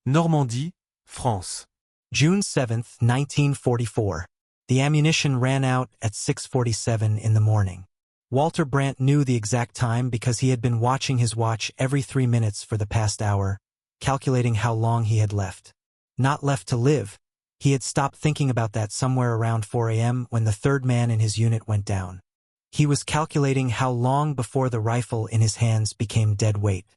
Normandie, France. June 7, 1944. The ammunition ran out at 6:47 in the morning. Walter Brandt knew the exact time because he had been watching his watch every 3 minutes for the past hour, calculating how long he had left. Not left to live. He had stopped thinking about that somewhere around 4 a.m. when the third man in his unit went down. He was calculating how long before the rifle in his hands became dead weight.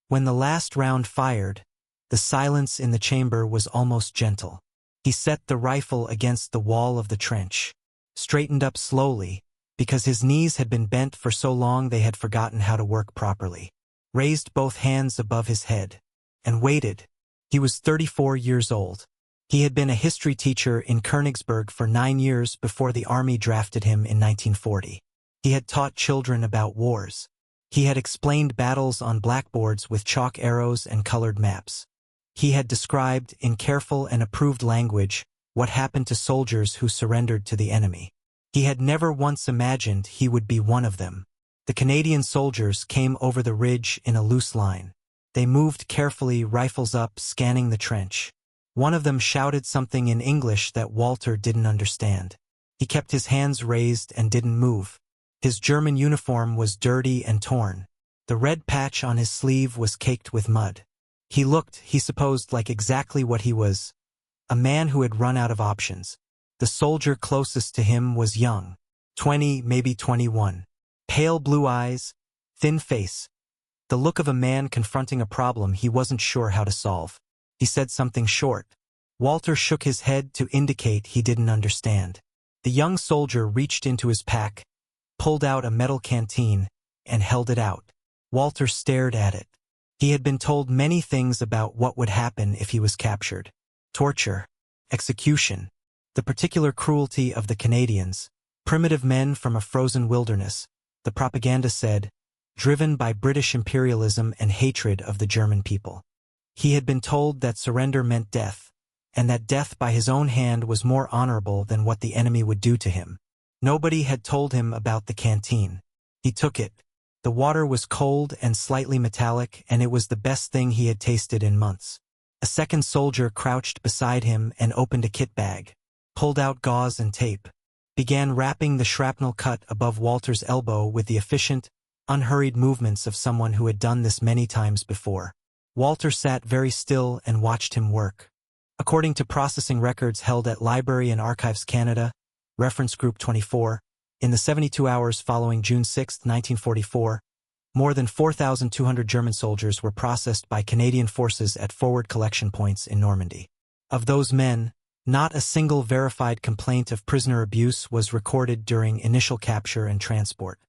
When the last round fired, the silence in the chamber was almost gentle. He set the rifle against the wall of the trench, straightened up slowly, because his knees had been bent for so long they had forgotten how to work properly, raised both hands above his head, and waited. He was 34 years old. He had been a history teacher in Königsberg for 9 years before the army drafted him in 1940. He had taught children about wars. He had explained battles on blackboards with chalk arrows and colored maps. He had described, in careful and approved language, what happened to soldiers who surrendered to the enemy. He had never once imagined he would be one of them. The Canadian soldiers came over the ridge in a loose line. They moved carefully, rifles up, scanning the trench. One of them shouted something in English that Walter didn't understand. He kept his hands raised and didn't move. His German uniform was dirty and torn. The red patch on his sleeve was caked with mud. He looked, he supposed, like exactly what he was, a man who had run out of options. The soldier closest to him was young, 20, maybe 21. Pale blue eyes, thin face. The look of a man confronting a problem he wasn't sure how to solve. He said something short. Walter shook his head to indicate he didn't understand. The young soldier reached into his pack, pulled out a metal canteen, and held it out. Walter stared at it. He had been told many things about what would happen if he was captured. Torture, execution, the particular cruelty of the Canadians, primitive men from a frozen wilderness, the propaganda said, driven by British imperialism and hatred of the German people. He had been told that surrender meant death, and that death by his own hand was more honorable than what the enemy would do to him. Nobody had told him about the canteen. He took it. The water was cold and slightly metallic, and it was the best thing he had tasted in months. A second soldier crouched beside him and opened a kit bag, pulled out gauze and tape, began wrapping the shrapnel cut above Walter's elbow with the efficient, unhurried movements of someone who had done this many times before. Walter sat very still and watched him work. According to processing records held at Library and Archives Canada, Reference Group 24, in the 72 hours following June 6, 1944, more than 4,200 German soldiers were processed by Canadian forces at forward collection points in Normandy. Of those men, not a single verified complaint of prisoner abuse was recorded during initial capture and transport.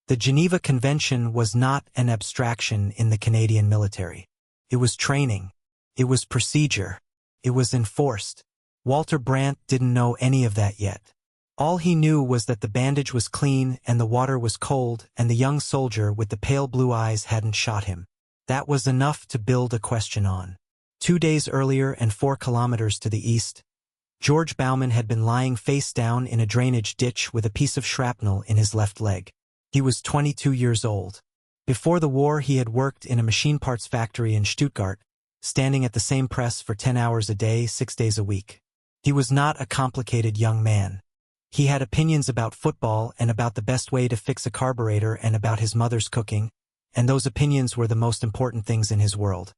The Geneva Convention was not an abstraction in the Canadian military. It was training. It was procedure. It was enforced. Walter Brandt didn't know any of that yet. All he knew was that the bandage was clean and the water was cold and the young soldier with the pale blue eyes hadn't shot him. That was enough to build a question on. 2 days earlier and 4 kilometers to the east, George Baumann had been lying face down in a drainage ditch with a piece of shrapnel in his left leg. He was 22 years old. Before the war he had worked in a machine parts factory in Stuttgart, standing at the same press for 10 hours a day, 6 days a week. He was not a complicated young man. He had opinions about football and about the best way to fix a carburetor and about his mother's cooking, and those opinions were the most important things in his world.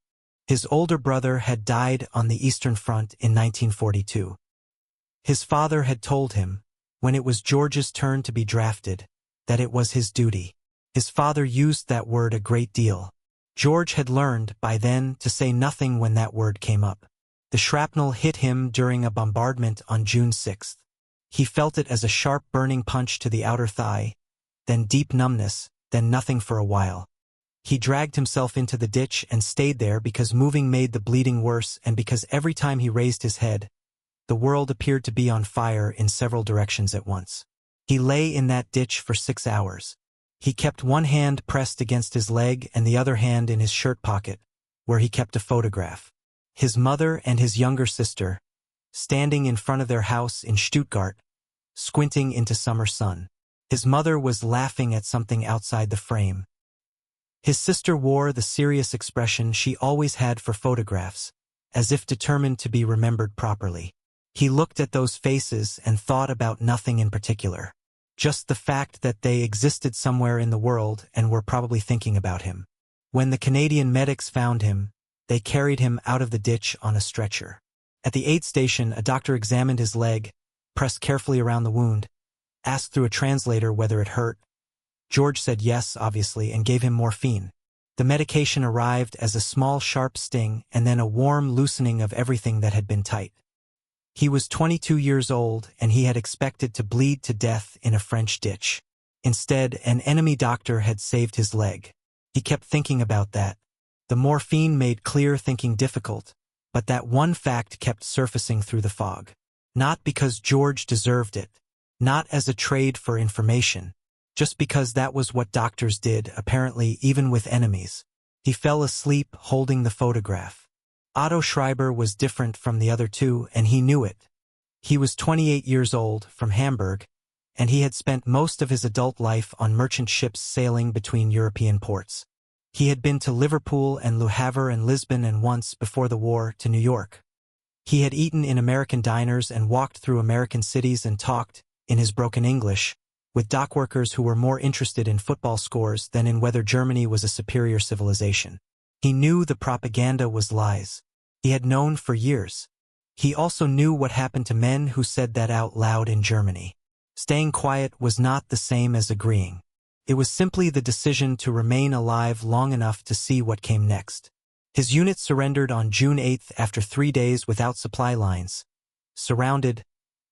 His older brother had died on the Eastern Front in 1942. His father had told him, when it was George's turn to be drafted, that it was his duty. His father used that word a great deal. George had learned, by then, to say nothing when that word came up. The shrapnel hit him during a bombardment on June 6th. He felt it as a sharp burning punch to the outer thigh, then deep numbness, then nothing for a while. He dragged himself into the ditch and stayed there because moving made the bleeding worse and because every time he raised his head, the world appeared to be on fire in several directions at once. He lay in that ditch for 6 hours. He kept one hand pressed against his leg and the other hand in his shirt pocket, where he kept a photograph. His mother and his younger sister, standing in front of their house in Stuttgart, squinting into summer sun. His mother was laughing at something outside the frame. His sister wore the serious expression she always had for photographs, as if determined to be remembered properly. He looked at those faces and thought about nothing in particular. Just the fact that they existed somewhere in the world and were probably thinking about him. When the Canadian medics found him, they carried him out of the ditch on a stretcher. At the aid station, a doctor examined his leg, pressed carefully around the wound, asked through a translator whether it hurt. George said yes, obviously, and gave him morphine. The medication arrived as a small sharp sting and then a warm loosening of everything that had been tight. He was 22 years old and he had expected to bleed to death in a French ditch. Instead, an enemy doctor had saved his leg. He kept thinking about that. The morphine made clear thinking difficult, but that one fact kept surfacing through the fog. Not because George deserved it. Not as a trade for information. Just because that was what doctors did, apparently even with enemies. He fell asleep holding the photograph. Otto Schreiber was different from the other two, and he knew it. He was 28 years old, from Hamburg, and he had spent most of his adult life on merchant ships sailing between European ports. He had been to Liverpool and Le Havre and Lisbon and once, before the war, to New York. He had eaten in American diners and walked through American cities and talked, in his broken English, with dockworkers who were more interested in football scores than in whether Germany was a superior civilization. He knew the propaganda was lies. He had known for years. He also knew what happened to men who said that out loud in Germany. Staying quiet was not the same as agreeing. It was simply the decision to remain alive long enough to see what came next. His unit surrendered on June 8th after 3 days without supply lines. Surrounded,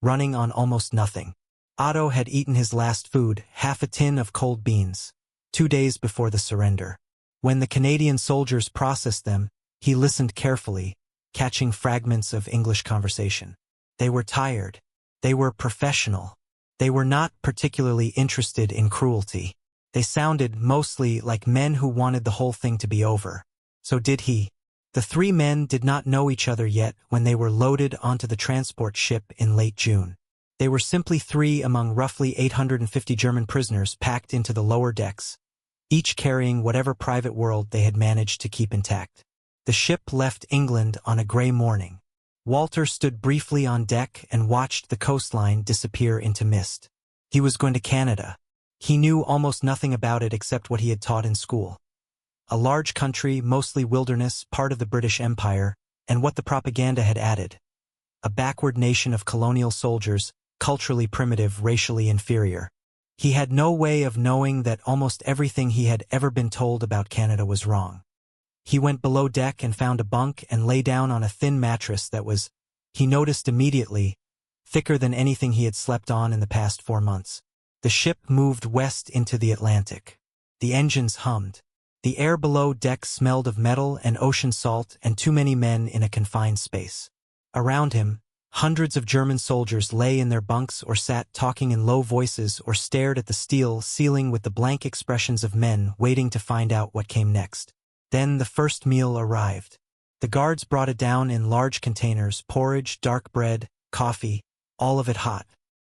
running on almost nothing. Otto had eaten his last food, half a tin of cold beans, 2 days before the surrender. When the Canadian soldiers processed them, he listened carefully, catching fragments of English conversation. They were tired. They were professional. They were not particularly interested in cruelty. They sounded mostly like men who wanted the whole thing to be over. So did he. The 3 men did not know each other yet when they were loaded onto the transport ship in late June. They were simply 3 among roughly 850 German prisoners packed into the lower decks, each carrying whatever private world they had managed to keep intact. The ship left England on a gray morning. Walter stood briefly on deck and watched the coastline disappear into mist. He was going to Canada. He knew almost nothing about it except what he had taught in school. A large country, mostly wilderness, part of the British Empire, and what the propaganda had added. A backward nation of colonial soldiers, culturally primitive, racially inferior. He had no way of knowing that almost everything he had ever been told about Canada was wrong. He went below deck and found a bunk and lay down on a thin mattress that was, he noticed immediately, thicker than anything he had slept on in the past 4 months. The ship moved west into the Atlantic. The engines hummed. The air below deck smelled of metal and ocean salt and too many men in a confined space. Around him, hundreds of German soldiers lay in their bunks or sat talking in low voices or stared at the steel ceiling with the blank expressions of men waiting to find out what came next. Then the first meal arrived. The guards brought it down in large containers, porridge, dark bread, coffee, all of it hot.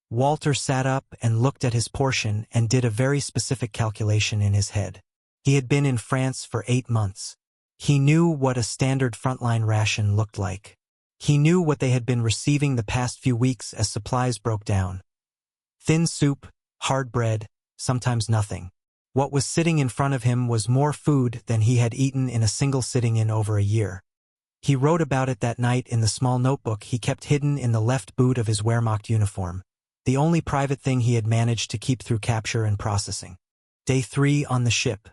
Walter sat up and looked at his portion and did a very specific calculation in his head. He had been in France for 8 months. He knew what a standard frontline ration looked like. He knew what they had been receiving the past few weeks as supplies broke down. Thin soup, hard bread, sometimes nothing. What was sitting in front of him was more food than he had eaten in a single sitting in over a year. He wrote about it that night in the small notebook he kept hidden in the left boot of his Wehrmacht uniform, the only private thing he had managed to keep through capture and processing. Day 3 on the ship.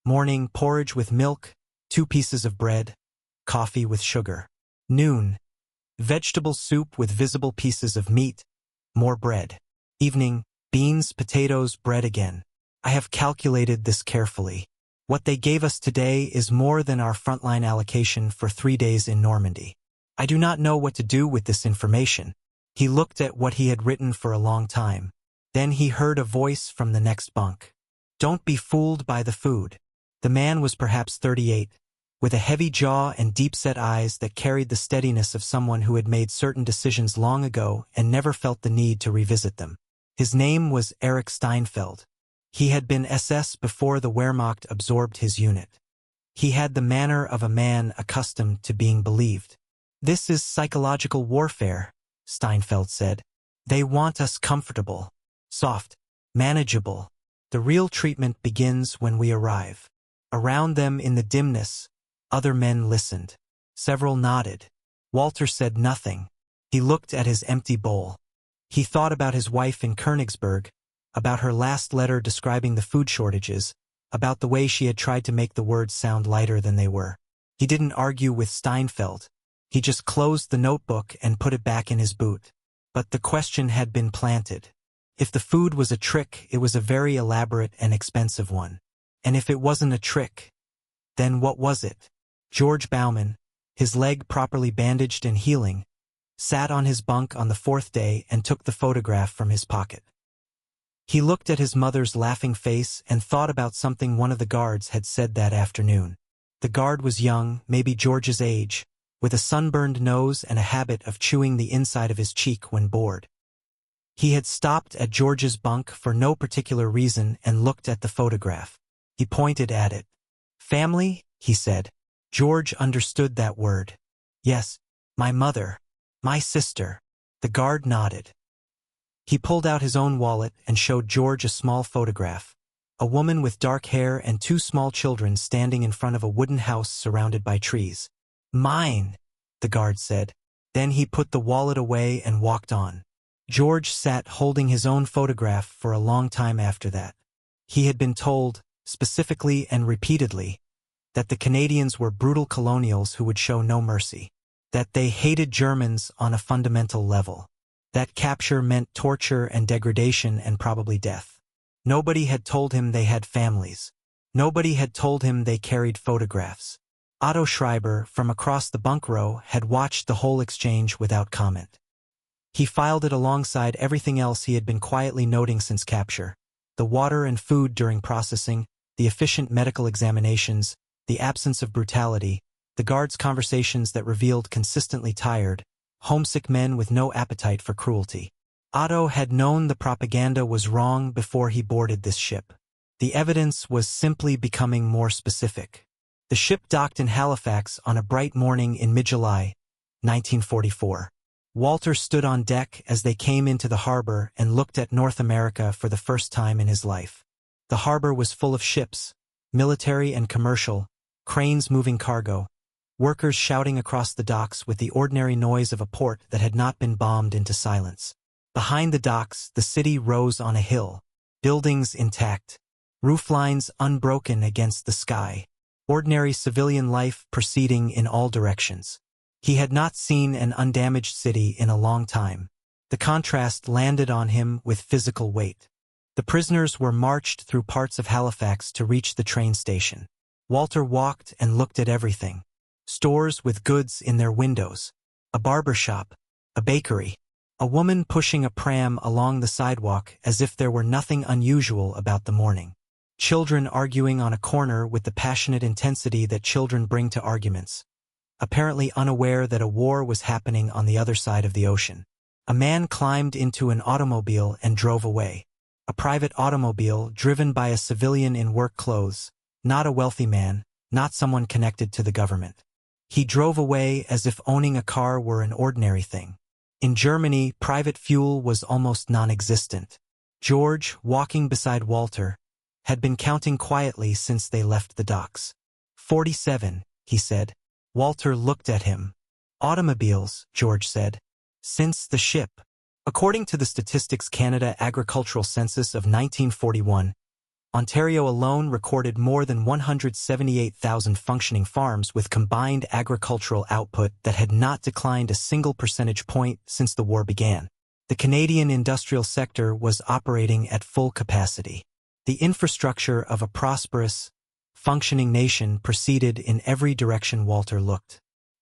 Morning, porridge with milk, 2 pieces of bread, coffee with sugar. Noon, vegetable soup with visible pieces of meat, more bread. Evening, beans, potatoes, bread again. I have calculated this carefully. What they gave us today is more than our frontline allocation for 3 days in Normandy. I do not know what to do with this information. He looked at what he had written for a long time. Then he heard a voice from the next bunk. Don't be fooled by the food. The man was perhaps 38, with a heavy jaw and deep-set eyes that carried the steadiness of someone who had made certain decisions long ago and never felt the need to revisit them. His name was Erich Steinfeld. He had been SS before the Wehrmacht absorbed his unit. He had the manner of a man accustomed to being believed. This is psychological warfare, Steinfeld said. They want us comfortable, soft, manageable. The real treatment begins when we arrive. Around them in the dimness, other men listened. Several nodded. Walter said nothing. He looked at his empty bowl. He thought about his wife in Königsberg, about her last letter describing the food shortages, about the way she had tried to make the words sound lighter than they were. He didn't argue with Steinfeld. He just closed the notebook and put it back in his boot. But the question had been planted. If the food was a trick, it was a very elaborate and expensive one. And if it wasn't a trick, then what was it? George Bauman, his leg properly bandaged and healing, sat on his bunk on the fourth day and took the photograph from his pocket. He looked at his mother's laughing face and thought about something one of the guards had said that afternoon. The guard was young, maybe George's age, with a sunburned nose and a habit of chewing the inside of his cheek when bored. He had stopped at George's bunk for no particular reason and looked at the photograph. He pointed at it. "Family?" he said. George understood that word. "Yes, my mother. My sister." The guard nodded. He pulled out his own wallet and showed George a small photograph. A woman with dark hair and two small children standing in front of a wooden house surrounded by trees. "Mine," the guard said. Then he put the wallet away and walked on. George sat holding his own photograph for a long time after that. He had been told, specifically and repeatedly, that the Canadians were brutal colonials who would show no mercy, that they hated Germans on a fundamental level, that capture meant torture and degradation and probably death. Nobody had told him they had families. Nobody had told him they carried photographs. Otto Schreiber, from across the bunk row, had watched the whole exchange without comment. He filed it alongside everything else he had been quietly noting since capture: the water and food during processing, the efficient medical examinations, the absence of brutality, the guards' conversations that revealed consistently tired, homesick men with no appetite for cruelty. Otto had known the propaganda was wrong before he boarded this ship. The evidence was simply becoming more specific. The ship docked in Halifax on a bright morning in mid-July, 1944. Walter stood on deck as they came into the harbor and looked at North America for the first time in his life. The harbor was full of ships, military and commercial, cranes moving cargo, workers shouting across the docks with the ordinary noise of a port that had not been bombed into silence. Behind the docks, the city rose on a hill, buildings intact, rooflines unbroken against the sky, ordinary civilian life proceeding in all directions. He had not seen an undamaged city in a long time. The contrast landed on him with physical weight. The prisoners were marched through parts of Halifax to reach the train station. Walter walked and looked at everything. Stores with goods in their windows, a barber shop, a bakery, a woman pushing a pram along the sidewalk as if there were nothing unusual about the morning. Children arguing on a corner with the passionate intensity that children bring to arguments, apparently unaware that a war was happening on the other side of the ocean. A man climbed into an automobile and drove away. A private automobile driven by a civilian in work clothes, not a wealthy man, not someone connected to the government. He drove away as if owning a car were an ordinary thing. In Germany, private fuel was almost non-existent. George, walking beside Walter, had been counting quietly since they left the docks. 47, he said. Walter looked at him. Automobiles, George said. Since the ship. According to the Statistics Canada Agricultural Census of 1941, Ontario alone recorded more than 178,000 functioning farms with combined agricultural output that had not declined a single percentage point since the war began. The Canadian industrial sector was operating at full capacity. The infrastructure of a prosperous, functioning nation proceeded in every direction Walter looked.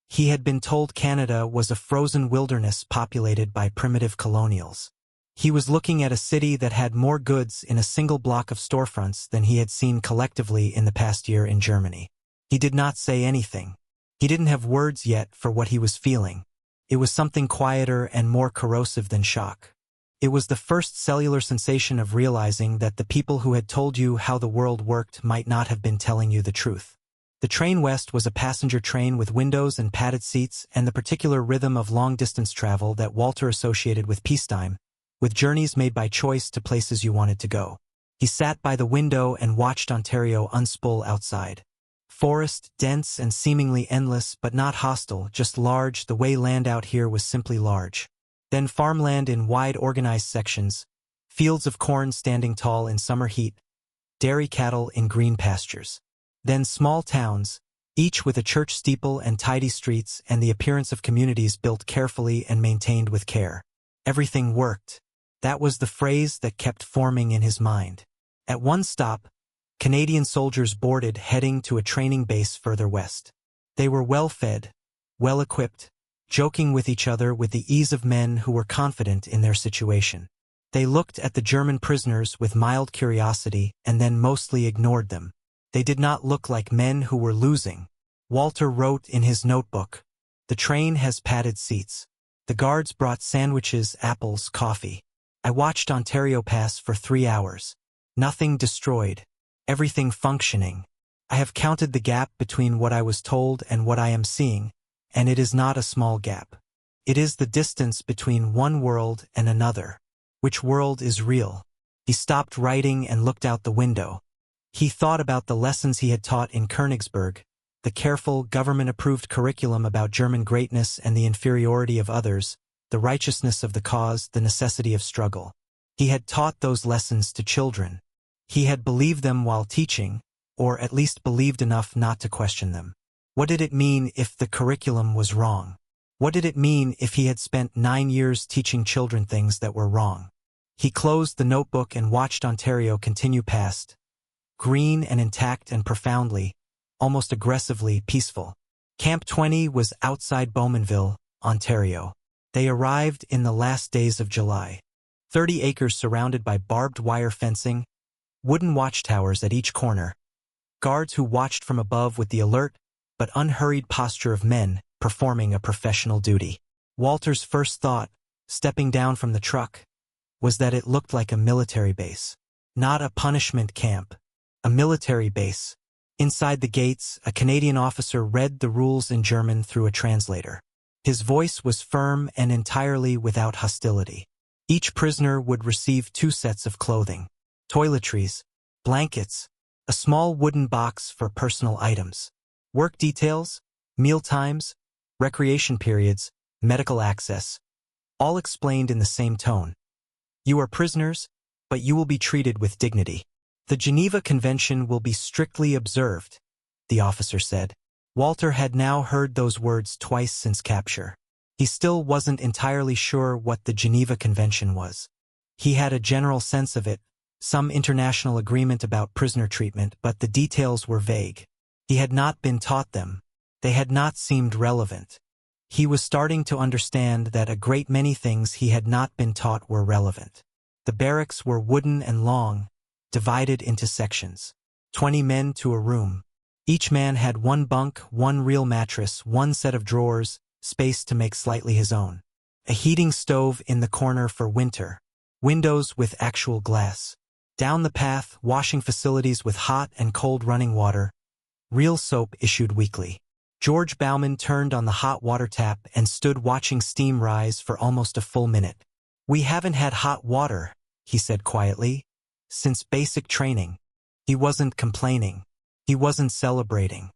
He had been told Canada was a frozen wilderness populated by primitive colonials. He was looking at a city that had more goods in a single block of storefronts than he had seen collectively in the past year in Germany. He did not say anything. He didn't have words yet for what he was feeling. It was something quieter and more corrosive than shock. It was the first cellular sensation of realizing that the people who had told you how the world worked might not have been telling you the truth. The train west was a passenger train with windows and padded seats and the particular rhythm of long-distance travel that Walter associated with peacetime, with journeys made by choice to places you wanted to go. He sat by the window and watched Ontario unspool outside. Forest, dense and seemingly endless, but not hostile, just large the way land out here was simply large. Then farmland in wide organized sections, fields of corn standing tall in summer heat, dairy cattle in green pastures. Then small towns, each with a church steeple and tidy streets and the appearance of communities built carefully and maintained with care. Everything worked. That was the phrase that kept forming in his mind. At one stop, Canadian soldiers boarded heading to a training base further west. They were well-fed, well-equipped, joking with each other with the ease of men who were confident in their situation. They looked at the German prisoners with mild curiosity and then mostly ignored them. They did not look like men who were losing. Walter wrote in his notebook, "The train has padded seats. The guards brought sandwiches, apples, coffee. I watched Ontario pass for 3 hours. Nothing destroyed. Everything functioning. I have counted the gap between what I was told and what I am seeing, and it is not a small gap. It is the distance between one world and another. Which world is real?" He stopped writing and looked out the window. He thought about the lessons he had taught in Königsberg, the careful, government-approved curriculum about German greatness and the inferiority of others, the righteousness of the cause, the necessity of struggle. He had taught those lessons to children. He had believed them while teaching, or at least believed enough not to question them. What did it mean if the curriculum was wrong? What did it mean if he had spent 9 years teaching children things that were wrong? He closed the notebook and watched Ontario continue past, green and intact and profoundly, almost aggressively peaceful. Camp 20 was outside Bowmanville, Ontario. They arrived in the last days of July. 30 acres surrounded by barbed wire fencing, wooden watchtowers at each corner, guards who watched from above with the alert but unhurried posture of men performing a professional duty. Walter's first thought, stepping down from the truck, was that it looked like a military base. Not a punishment camp, a military base. Inside the gates, a Canadian officer read the rules in German through a translator. His voice was firm and entirely without hostility. Each prisoner would receive 2 sets of clothing, toiletries, blankets, a small wooden box for personal items, work details, meal times, recreation periods, medical access, all explained in the same tone. You are prisoners, but you will be treated with dignity. The Geneva Convention will be strictly observed, the officer said. Walter had now heard those words twice since capture. He still wasn't entirely sure what the Geneva Convention was. He had a general sense of it, some international agreement about prisoner treatment, but the details were vague. He had not been taught them. They had not seemed relevant. He was starting to understand that a great many things he had not been taught were relevant. The barracks were wooden and long, divided into sections. 20 men to a room. Each man had 1 bunk, 1 real mattress, 1 set of drawers, space to make slightly his own. A heating stove in the corner for winter. Windows with actual glass. Down the path, washing facilities with hot and cold running water. Real soap issued weekly. George Bauman turned on the hot water tap and stood watching steam rise for almost a full minute. "We haven't had hot water," he said quietly, "since basic training." He wasn't complaining. He wasn't celebrating.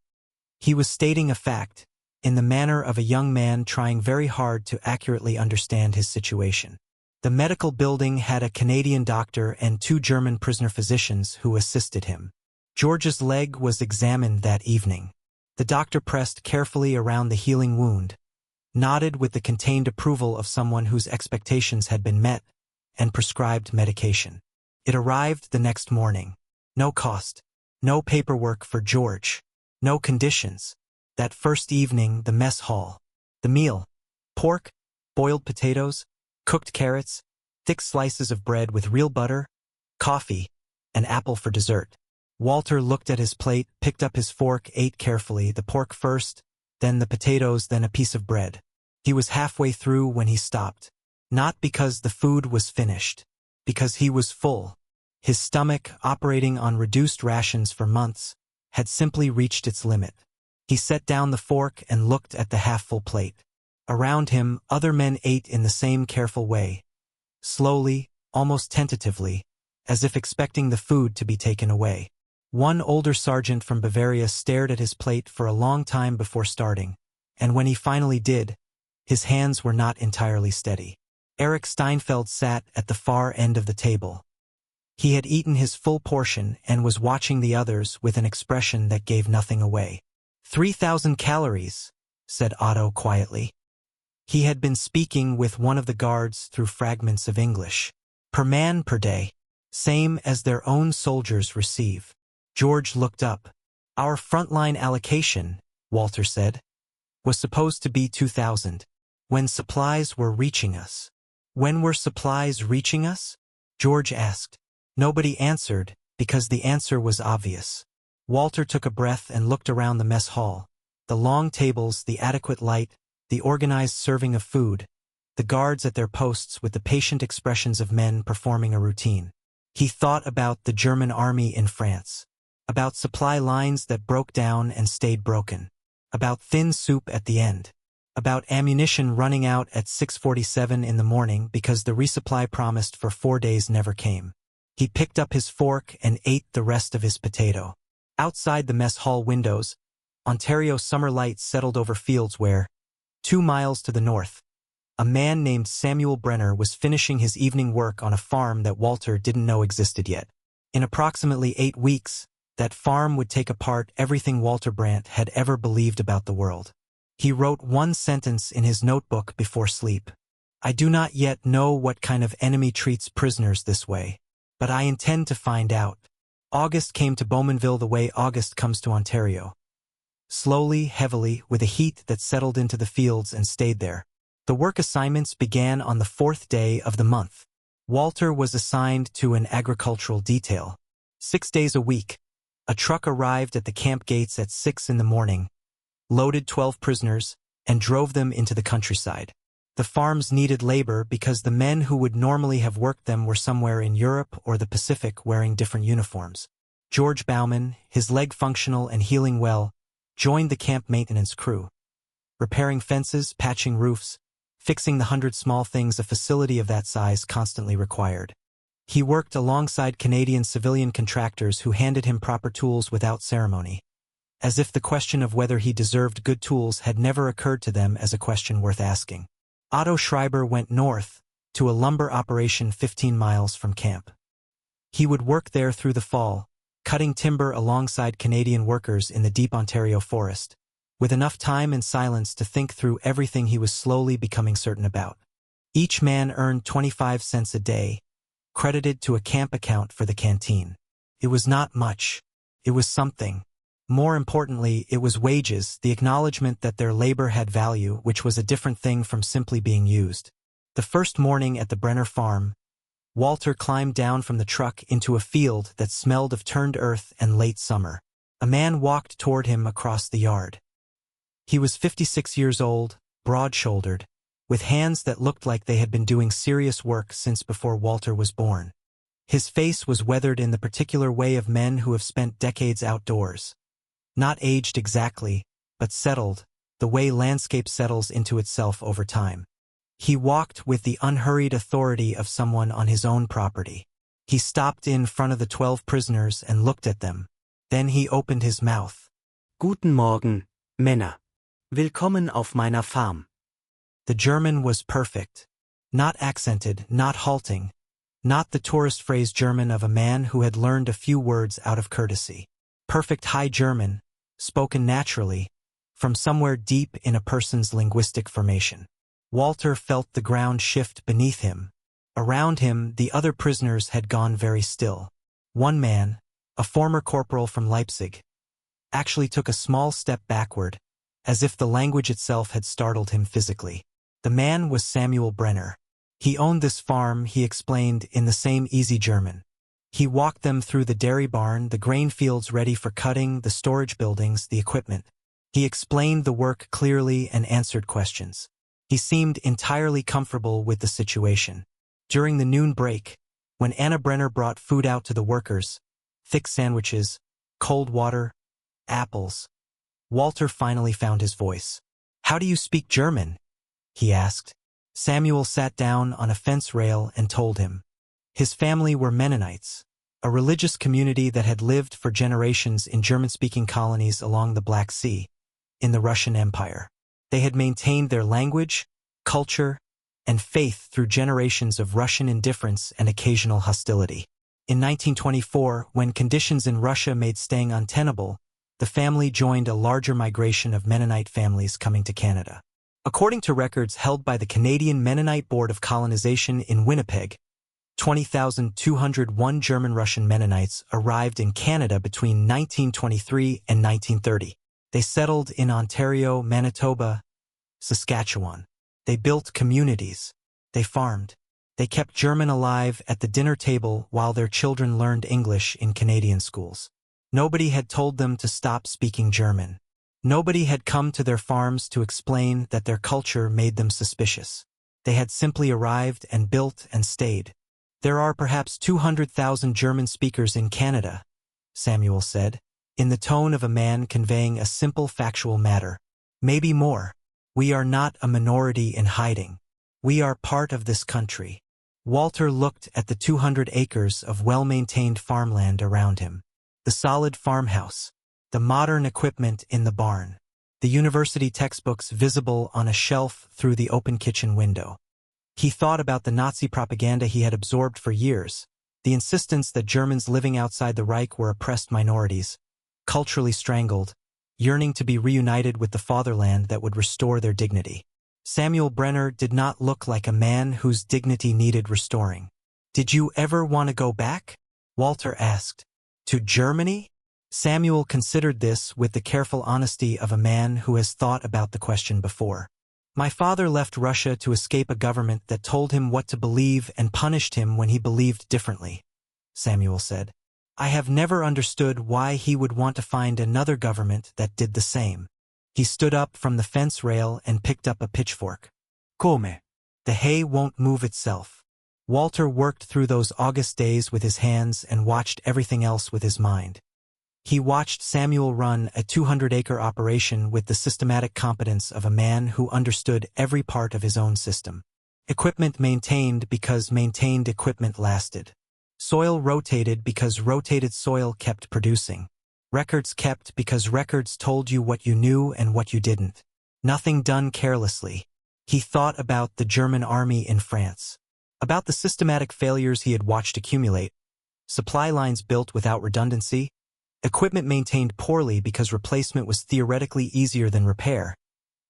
He was stating a fact, in the manner of a young man trying very hard to accurately understand his situation. The medical building had a Canadian doctor and 2 German prisoner physicians who assisted him. George's leg was examined that evening. The doctor pressed carefully around the healing wound, nodded with the contained approval of someone whose expectations had been met, and prescribed medication. It arrived the next morning. No cost. No paperwork for George. No conditions. That first evening, the mess hall. The meal. Pork, boiled potatoes, cooked carrots, thick slices of bread with real butter, coffee, an apple for dessert. Walter looked at his plate, picked up his fork, ate carefully, the pork first, then the potatoes, then a piece of bread. He was halfway through when he stopped. Not because the food was finished. Because he was full. His stomach, operating on reduced rations for months, had simply reached its limit. He set down the fork and looked at the half-full plate. Around him, other men ate in the same careful way, slowly, almost tentatively, as if expecting the food to be taken away. One older sergeant from Bavaria stared at his plate for a long time before starting, and when he finally did, his hands were not entirely steady. Erich Steinfeld sat at the far end of the table. He had eaten his full portion and was watching the others with an expression that gave nothing away. 3,000 calories, said Otto quietly. He had been speaking with one of the guards through fragments of English. Per man per day, same as their own soldiers receive. George looked up. Our frontline allocation, Walter said, was supposed to be 2,000. When supplies were reaching us. When were supplies reaching us? George asked. Nobody answered, because the answer was obvious. Walter took a breath and looked around the mess hall. The long tables, the adequate light, the organized serving of food, the guards at their posts with the patient expressions of men performing a routine. He thought about the German army in France, about supply lines that broke down and stayed broken, about thin soup at the end, about ammunition running out at 6:47 in the morning because the resupply promised for 4 days never came. He picked up his fork and ate the rest of his potato. Outside the mess hall windows, Ontario summer light settled over fields where, 2 miles to the north, a man named Samuel Brenner was finishing his evening work on a farm that Walter didn't know existed yet. In approximately 8 weeks, that farm would take apart everything Walter Brandt had ever believed about the world. He wrote one sentence in his notebook before sleep. I do not yet know what kind of enemy treats prisoners this way, but I intend to find out. August came to Bowmanville the way August comes to Ontario. Slowly, heavily, with a heat that settled into the fields and stayed there. The work assignments began on the 4th day of the month. Walter was assigned to an agricultural detail. 6 days a week, a truck arrived at the camp gates at 6 in the morning, loaded 12 prisoners, and drove them into the countryside. The farms needed labor because the men who would normally have worked them were somewhere in Europe or the Pacific wearing different uniforms. George Bauman, his leg functional and healing well, joined the camp maintenance crew, repairing fences, patching roofs, fixing the 100 small things a facility of that size constantly required. He worked alongside Canadian civilian contractors who handed him proper tools without ceremony, as if the question of whether he deserved good tools had never occurred to them as a question worth asking. Otto Schreiber went north, to a lumber operation 15 miles from camp. He would work there through the fall, cutting timber alongside Canadian workers in the deep Ontario forest, with enough time and silence to think through everything he was slowly becoming certain about. Each man earned 25 cents a day, credited to a camp account for the canteen. It was not much. It was something. More importantly, it was wages, the acknowledgement that their labor had value, which was a different thing from simply being used. The first morning at the Brenner farm, Walter climbed down from the truck into a field that smelled of turned earth and late summer. A man walked toward him across the yard. He was 56 years old, broad-shouldered, with hands that looked like they had been doing serious work since before Walter was born. His face was weathered in the particular way of men who have spent decades outdoors. Not aged exactly, but settled, the way landscape settles into itself over time. He walked with the unhurried authority of someone on his own property. He stopped in front of the 12 prisoners and looked at them. Then he opened his mouth. Guten Morgen, Männer. Willkommen auf meiner Farm. The German was perfect. Not accented, not halting. Not the tourist phrase German of a man who had learned a few words out of courtesy. Perfect High German, spoken naturally, from somewhere deep in a person's linguistic formation. Walter felt the ground shift beneath him. Around him, the other prisoners had gone very still. One man, a former corporal from Leipzig, actually took a small step backward, as if the language itself had startled him physically. The man was Samuel Brenner. He owned this farm, he explained in the same easy German. He walked them through the dairy barn, the grain fields ready for cutting, the storage buildings, the equipment. He explained the work clearly and answered questions. He seemed entirely comfortable with the situation. During the noon break, when Anna Brenner brought food out to the workers, thick sandwiches, cold water, Apples. Walter finally found his voice. "How do you speak German?" he asked. Samuel sat down on a fence rail and told him. His family were Mennonites, a religious community that had lived for generations in German-speaking colonies along the Black Sea, in the Russian Empire. They had maintained their language, culture, and faith through generations of Russian indifference and occasional hostility. In 1924, when conditions in Russia made staying untenable, the family joined a larger migration of Mennonite families coming to Canada. According to records held by the Canadian Mennonite Board of Colonization in Winnipeg, 20,201 German-Russian Mennonites arrived in Canada between 1923 and 1930. They settled in Ontario, Manitoba, Saskatchewan. They built communities. They farmed. They kept German alive at the dinner table while their children learned English in Canadian schools. Nobody had told them to stop speaking German. Nobody had come to their farms to explain that their culture made them suspicious. They had simply arrived and built and stayed. "There are perhaps 200,000 German speakers in Canada," Samuel said, in the tone of a man conveying a simple factual matter. "Maybe more. We are not a minority in hiding. We are part of this country." Walter looked at the 200 acres of well-maintained farmland around him. The solid farmhouse, the modern equipment in the barn, the university textbooks visible on a shelf through the open kitchen window. He thought about the Nazi propaganda he had absorbed for years, the insistence that Germans living outside the Reich were oppressed minorities, culturally strangled, yearning to be reunited with the fatherland that would restore their dignity. Samuel Brenner did not look like a man whose dignity needed restoring. "Did you ever want to go back?" Walter asked. "To Germany?" Samuel considered this with the careful honesty of a man who has thought about the question before. "My father left Russia to escape a government that told him what to believe and punished him when he believed differently," Samuel said. "I have never understood why he would want to find another government that did the same." He stood up from the fence rail and picked up a pitchfork. "Come? The hay won't move itself." Walter worked through those August days with his hands and watched everything else with his mind. He watched Samuel run a 200-acre operation with the systematic competence of a man who understood every part of his own system. Equipment maintained because maintained equipment lasted. Soil rotated because rotated soil kept producing. Records kept because records told you what you knew and what you didn't. Nothing done carelessly. He thought about the German army in France, about the systematic failures he had watched accumulate, supply lines built without redundancy, equipment maintained poorly because replacement was theoretically easier than repair,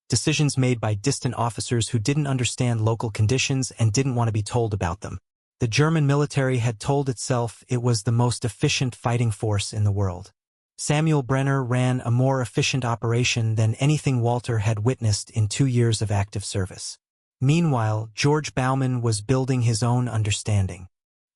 decisions made by distant officers who didn't understand local conditions and didn't want to be told about them. The German military had told itself it was the most efficient fighting force in the world. Samuel Brenner ran a more efficient operation than anything Walter had witnessed in 2 years of active service. Meanwhile, George Bauman was building his own understanding.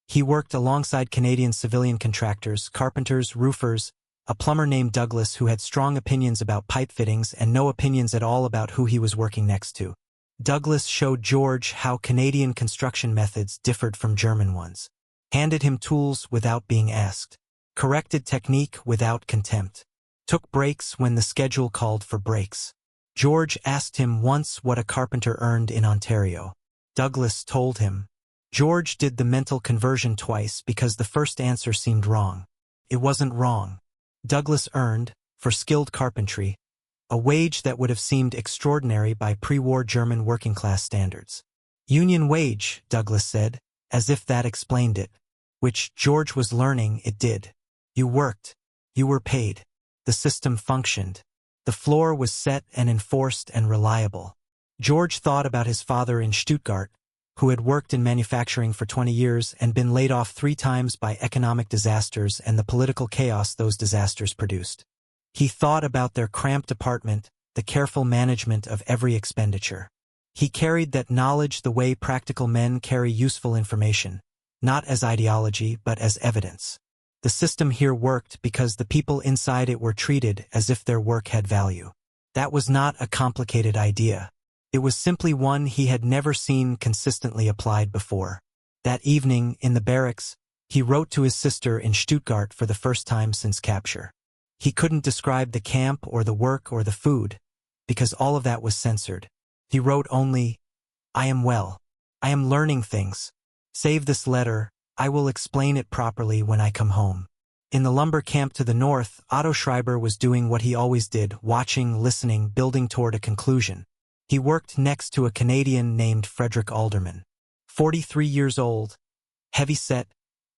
He worked alongside Canadian civilian contractors, carpenters, roofers, a plumber named Douglas who had strong opinions about pipe fittings and no opinions at all about who he was working next to. Douglas showed George how Canadian construction methods differed from German ones, handed him tools without being asked, corrected technique without contempt, took breaks when the schedule called for breaks. George asked him once what a carpenter earned in Ontario. Douglas told him. George did the mental conversion twice because the first answer seemed wrong. It wasn't wrong. Douglas earned, for skilled carpentry, a wage that would have seemed extraordinary by pre-war German working-class standards. Union wage, Douglas said, as if that explained it. Which George was learning it did. You worked. You were paid. The system functioned. The floor was set and enforced and reliable. George thought about his father in Stuttgart, who had worked in manufacturing for 20 years and been laid off 3 times by economic disasters and the political chaos those disasters produced. He thought about their cramped apartment, the careful management of every expenditure. He carried that knowledge the way practical men carry useful information, not as ideology but as evidence. The system here worked because the people inside it were treated as if their work had value. That was not a complicated idea. It was simply one he had never seen consistently applied before. That evening, in the barracks, he wrote to his sister in Stuttgart for the first time since capture. He couldn't describe the camp or the work or the food, because all of that was censored. He wrote only, "I am well. I am learning things. Save this letter, I will explain it properly when I come home." In the lumber camp to the north, Otto Schreiber was doing what he always did, watching, listening, building toward a conclusion. He worked next to a Canadian named Frederick Alderman. 43 years old, heavy-set,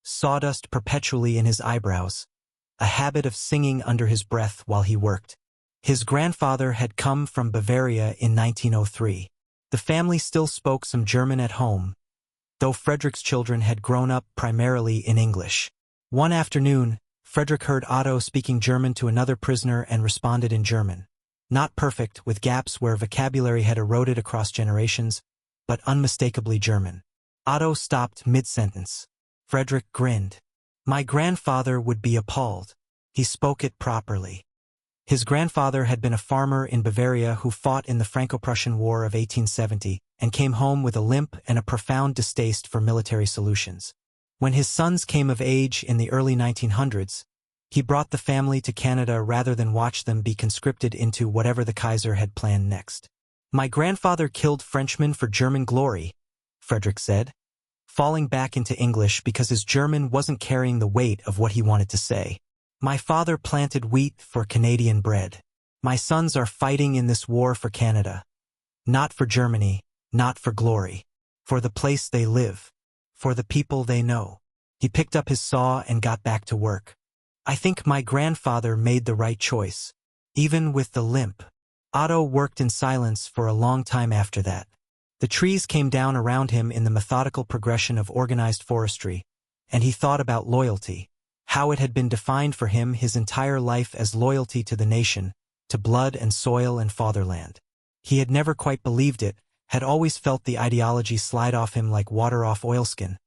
sawdust perpetually in his eyebrows, a habit of singing under his breath while he worked. His grandfather had come from Bavaria in 1903. The family still spoke some German at home, though Frederick's children had grown up primarily in English. One afternoon, Frederick heard Otto speaking German to another prisoner and responded in German. Not perfect, with gaps where vocabulary had eroded across generations, but unmistakably German. Otto stopped mid-sentence. Frederick grinned. My grandfather would be appalled. He spoke it properly. His grandfather had been a farmer in Bavaria who fought in the Franco-Prussian War of 1870 and came home with a limp and a profound distaste for military solutions. When his sons came of age in the early 1900s, he brought the family to Canada rather than watch them be conscripted into whatever the Kaiser had planned next. My grandfather killed Frenchmen for German glory, Frederick said, falling back into English because his German wasn't carrying the weight of what he wanted to say. My father planted wheat for Canadian bread. My sons are fighting in this war for Canada. Not for Germany, not for glory. For the place they live. For the people they know. He picked up his saw and got back to work. I think my grandfather made the right choice. Even with the limp. Otto worked in silence for a long time after that. The trees came down around him in the methodical progression of organized forestry, and he thought about loyalty, how it had been defined for him his entire life as loyalty to the nation, to blood and soil and fatherland. He had never quite believed it, had always felt the ideology slide off him like water off oilskin,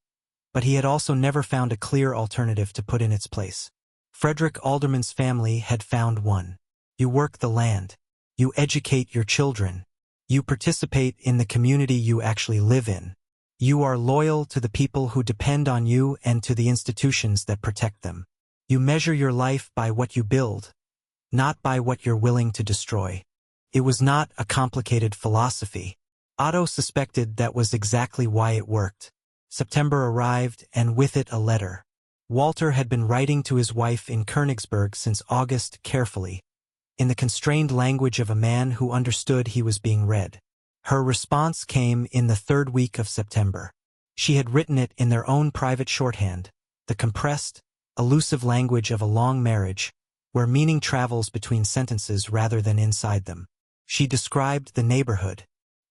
but he had also never found a clear alternative to put in its place. Frederick Alderman's family had found one. You work the land. You educate your children. You participate in the community you actually live in. You are loyal to the people who depend on you and to the institutions that protect them. You measure your life by what you build, not by what you're willing to destroy. It was not a complicated philosophy. Otto suspected that was exactly why it worked. September arrived, and with it a letter. Walter had been writing to his wife in Königsberg since August carefully, in the constrained language of a man who understood he was being read. Her response came in the third week of September. She had written it in their own private shorthand, the compressed, elusive language of a long marriage, where meaning travels between sentences rather than inside them. She described the neighborhood.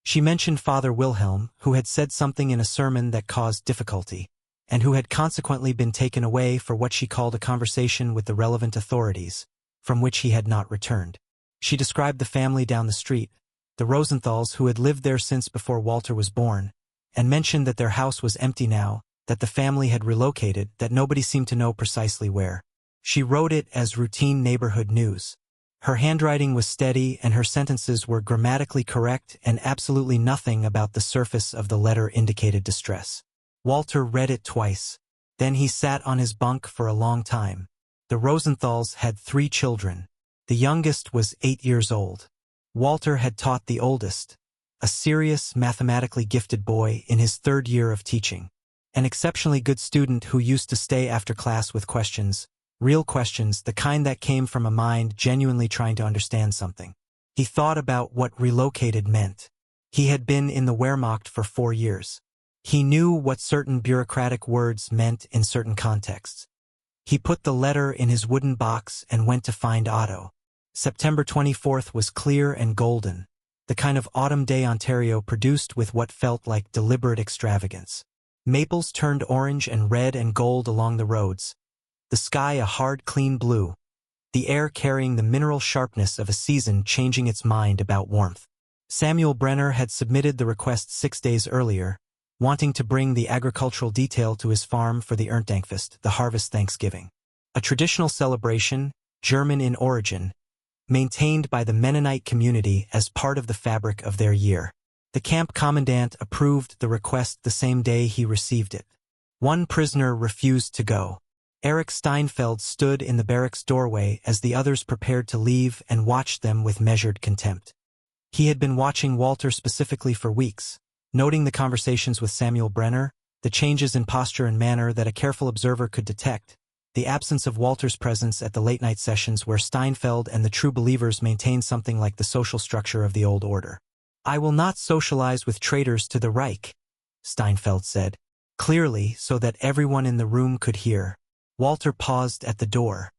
She mentioned Father Wilhelm, who had said something in a sermon that caused difficulty, and who had consequently been taken away for what she called a conversation with the relevant authorities, from which he had not returned. She described the family down the street, the Rosenthals who had lived there since before Walter was born, and mentioned that their house was empty now, that the family had relocated, that nobody seemed to know precisely where. She wrote it as routine neighborhood news. Her handwriting was steady and her sentences were grammatically correct, and absolutely nothing about the surface of the letter indicated distress. Walter read it twice. Then he sat on his bunk for a long time. The Rosenthals had 3 children. The youngest was 8 years old. Walter had taught the oldest, a serious, mathematically gifted boy in his 3rd year of teaching. An exceptionally good student who used to stay after class with questions, real questions, the kind that came from a mind genuinely trying to understand something. He thought about what relocated meant. He had been in the Wehrmacht for 4 years. He knew what certain bureaucratic words meant in certain contexts. He put the letter in his wooden box and went to find Otto. September 24th was clear and golden, the kind of autumn day Ontario produced with what felt like deliberate extravagance. Maples turned orange and red and gold along the roads, the sky a hard, clean blue, the air carrying the mineral sharpness of a season changing its mind about warmth. Samuel Brenner had submitted the request 6 days earlier, wanting to bring the agricultural detail to his farm for the Erntedankfest, the harvest Thanksgiving. A traditional celebration, German in origin, maintained by the Mennonite community as part of the fabric of their year. The camp commandant approved the request the same day he received it. One prisoner refused to go. Erich Steinfeld stood in the barracks doorway as the others prepared to leave and watched them with measured contempt. He had been watching Walter specifically for weeks, noting the conversations with Samuel Brenner, the changes in posture and manner that a careful observer could detect, the absence of Walter's presence at the late-night sessions where Steinfeld and the true believers maintained something like the social structure of the old order. "I will not socialize with traitors to the Reich," Steinfeld said, clearly so that everyone in the room could hear. Walter paused at the door.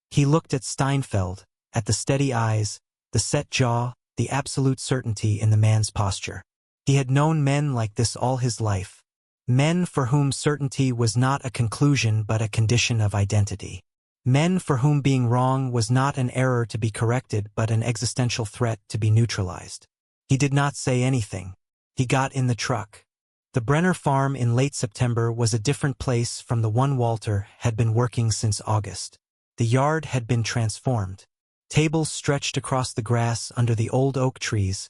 He looked at Steinfeld, at the steady eyes, the set jaw, the absolute certainty in the man's posture. He had known men like this all his life. Men for whom certainty was not a conclusion but a condition of identity. Men for whom being wrong was not an error to be corrected but an existential threat to be neutralized. He did not say anything. He got in the truck. The Brenner farm in late September was a different place from the one Walter had been working since August. The yard had been transformed. Tables stretched across the grass under the old oak trees,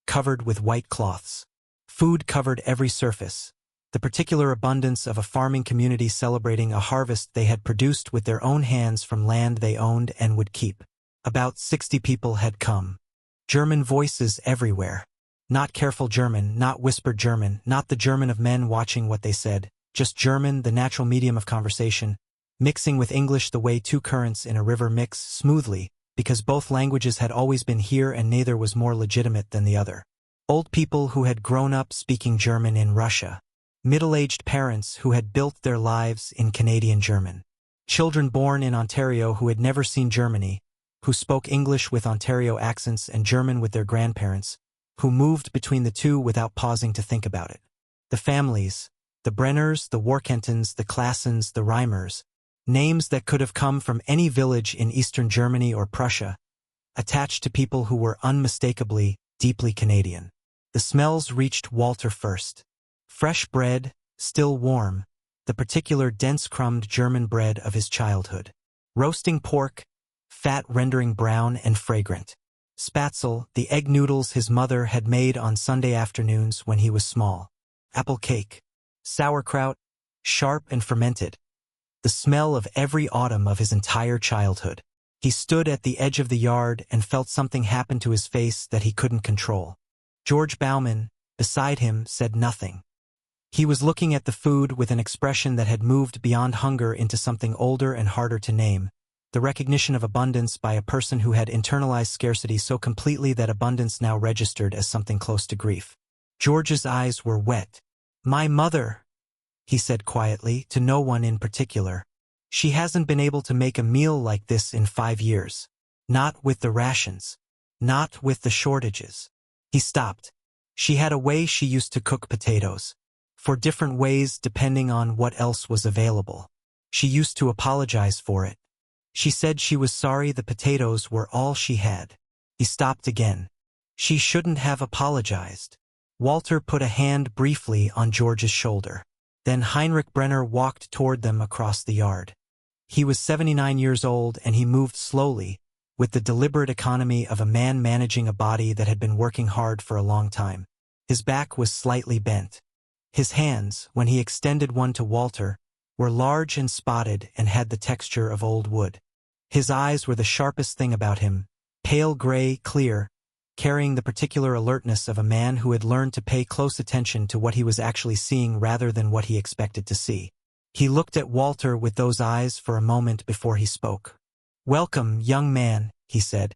covered with white cloths. Food covered every surface, the particular abundance of a farming community celebrating a harvest they had produced with their own hands from land they owned and would keep. About 60 people had come. German voices everywhere. Not careful German, not whispered German, not the German of men watching what they said, just German, the natural medium of conversation, mixing with English the way two currents in a river mix smoothly, because both languages had always been here and neither was more legitimate than the other. Old people who had grown up speaking German in Russia. Middle-aged parents who had built their lives in Canadian German. Children born in Ontario who had never seen Germany, who spoke English with Ontario accents and German with their grandparents, who moved between the two without pausing to think about it. The families, the Brenners, the Warkentons, the Klassens, the Reimers, names that could have come from any village in Eastern Germany or Prussia, attached to people who were unmistakably, deeply Canadian. The smells reached Walter first. Fresh bread, still warm, the particular dense-crumbed German bread of his childhood. Roasting pork, fat rendering brown and fragrant. Spätzle, the egg noodles his mother had made on Sunday afternoons when he was small. Apple cake. Sauerkraut, sharp and fermented. The smell of every autumn of his entire childhood. He stood at the edge of the yard and felt something happen to his face that he couldn't control. George Bauman, beside him, said nothing. He was looking at the food with an expression that had moved beyond hunger into something older and harder to name, the recognition of abundance by a person who had internalized scarcity so completely that abundance now registered as something close to grief. George's eyes were wet. "My mother," he said quietly, to no one in particular. "She hasn't been able to make a meal like this in 5 years. Not with the rations. Not with the shortages." He stopped. "She had a way she used to cook potatoes. For different ways depending on what else was available. She used to apologize for it. She said she was sorry the potatoes were all she had." He stopped again. "She shouldn't have apologized." Walter put a hand briefly on George's shoulder. Then Heinrich Brenner walked toward them across the yard. He was 79 years old and he moved slowly, with the deliberate economy of a man managing a body that had been working hard for a long time. His back was slightly bent. His hands, when he extended one to Walter, were large and spotted and had the texture of old wood. His eyes were the sharpest thing about him, pale gray, clear, carrying the particular alertness of a man who had learned to pay close attention to what he was actually seeing rather than what he expected to see. He looked at Walter with those eyes for a moment before he spoke. "Welcome, young man," he said.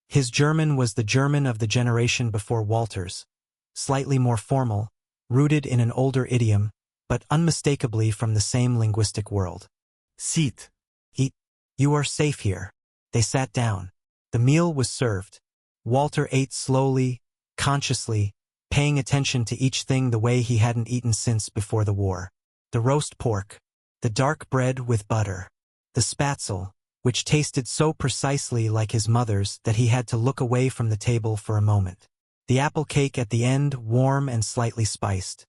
His German was the German of the generation before Walter's, slightly more formal, rooted in an older idiom, but unmistakably from the same linguistic world. "Sit. Eat. You are safe here." They sat down. The meal was served. Walter ate slowly, consciously, paying attention to each thing the way he hadn't eaten since before the war. The roast pork, the dark bread with butter, the spätzle, which tasted so precisely like his mother's that he had to look away from the table for a moment. The apple cake at the end, warm and slightly spiced.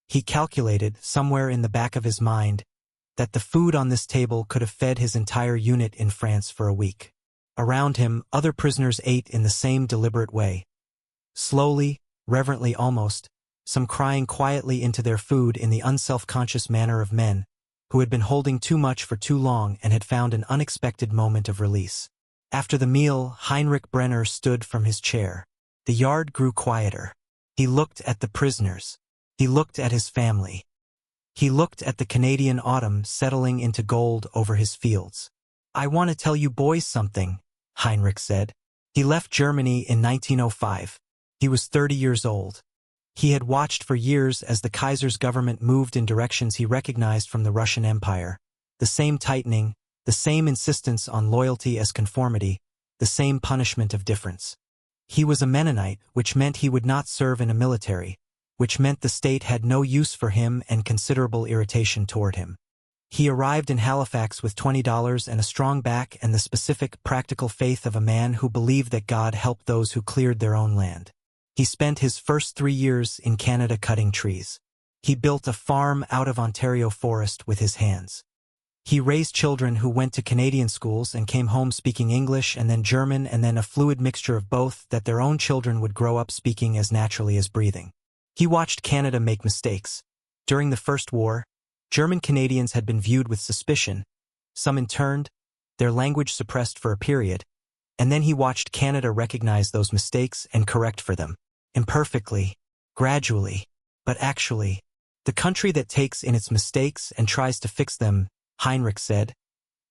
He calculated, somewhere in the back of his mind, that the food on this table could have fed his entire unit in France for a week. Around him, other prisoners ate in the same deliberate way. Slowly, reverently almost, some crying quietly into their food in the unself-conscious manner of men, who had been holding too much for too long and had found an unexpected moment of release. After the meal, Heinrich Brenner stood from his chair. The yard grew quieter. He looked at the prisoners. He looked at his family. He looked at the Canadian autumn settling into gold over his fields. "I want to tell you boys something," Heinrich said. He left Germany in 1905. He was 30 years old. He had watched for years as the Kaiser's government moved in directions he recognized from the Russian Empire. The same tightening, the same insistence on loyalty as conformity, the same punishment of difference. He was a Mennonite, which meant he would not serve in a military, which meant the state had no use for him and considerable irritation toward him. He arrived in Halifax with $20 and a strong back and the specific, practical faith of a man who believed that God helped those who cleared their own land. He spent his first 3 years in Canada cutting trees. He built a farm out of Ontario forest with his hands. He raised children who went to Canadian schools and came home speaking English and then German and then a fluid mixture of both that their own children would grow up speaking as naturally as breathing. He watched Canada make mistakes. During the First War, German Canadians had been viewed with suspicion, some interned, their language suppressed for a period, and then he watched Canada recognize those mistakes and correct for them. Imperfectly, gradually, but actually. The country that takes in its mistakes and tries to fix them, Heinrich said,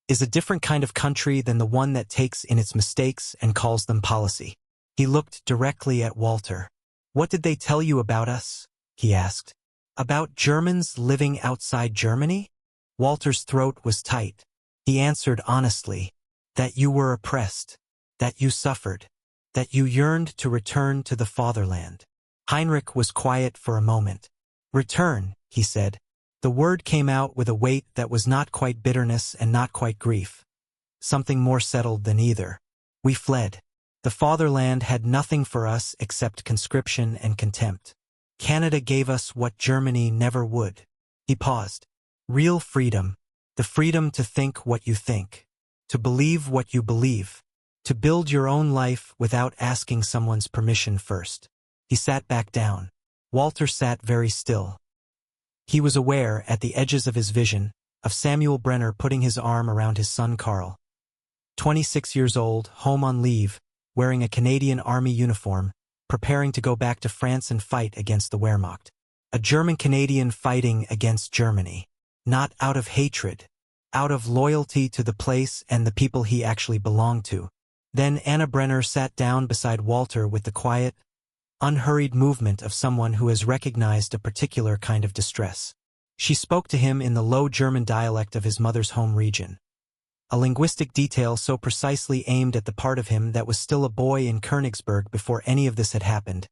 is a different kind of country than the one that takes in its mistakes and calls them policy. He looked directly at Walter. "What did they tell you about us?" he asked. "About Germans living outside Germany?" Walter's throat was tight. He answered honestly, "That you were oppressed, that you suffered, that you yearned to return to the fatherland." Heinrich was quiet for a moment. "Return," he said. The word came out with a weight that was not quite bitterness and not quite grief. Something more settled than either. "We fled. The fatherland had nothing for us except conscription and contempt. Canada gave us what Germany never would." He paused. "Real freedom. The freedom to think what you think. To believe what you believe. To build your own life without asking someone's permission first." He sat back down. Walter sat very still. He was aware, at the edges of his vision, of Samuel Brenner putting his arm around his son Carl. 26 years old, home on leave, wearing a Canadian Army uniform, preparing to go back to France and fight against the Wehrmacht. A German-Canadian fighting against Germany. Not out of hatred, out of loyalty to the place and the people he actually belonged to. Then Anna Brenner sat down beside Walter with the quiet, unhurried movement of someone who has recognized a particular kind of distress. She spoke to him in the low German dialect of his mother's home region. A linguistic detail so precisely aimed at the part of him that was still a boy in Königsberg before any of this had happened,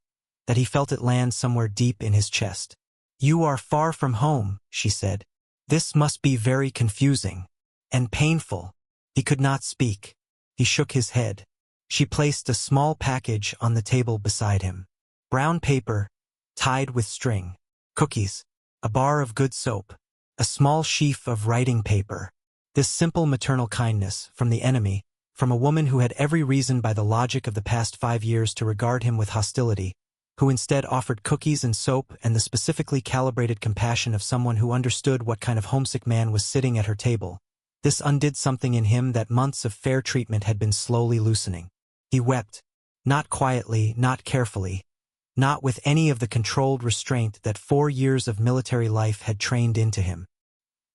that he felt it land somewhere deep in his chest. "You are far from home," she said. "This must be very confusing. And painful." He could not speak. He shook his head. She placed a small package on the table beside him. Brown paper, tied with string. Cookies. A bar of good soap. A small sheaf of writing paper. This simple maternal kindness, from the enemy, from a woman who had every reason by the logic of the past 5 years to regard him with hostility, who instead offered cookies and soap and the specifically calibrated compassion of someone who understood what kind of homesick man was sitting at her table. This undid something in him that months of fair treatment had been slowly loosening. He wept. Not quietly, not carefully, not with any of the controlled restraint that 4 years of military life had trained into him.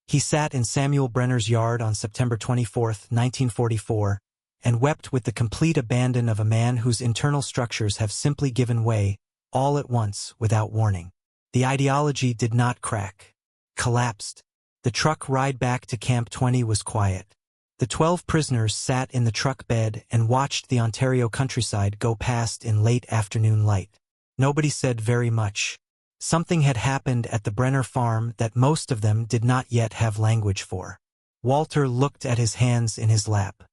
He sat in Samuel Brenner's yard on September 24, 1944, and wept with the complete abandon of a man whose internal structures have simply given way, all at once, without warning. The ideology did not crack. Collapsed. The truck ride back to Camp 20 was quiet. The 12 prisoners sat in the truck bed and watched the Ontario countryside go past in late afternoon light. Nobody said very much. Something had happened at the Brenner farm that most of them did not yet have language for. Walter looked at his hands in his lap.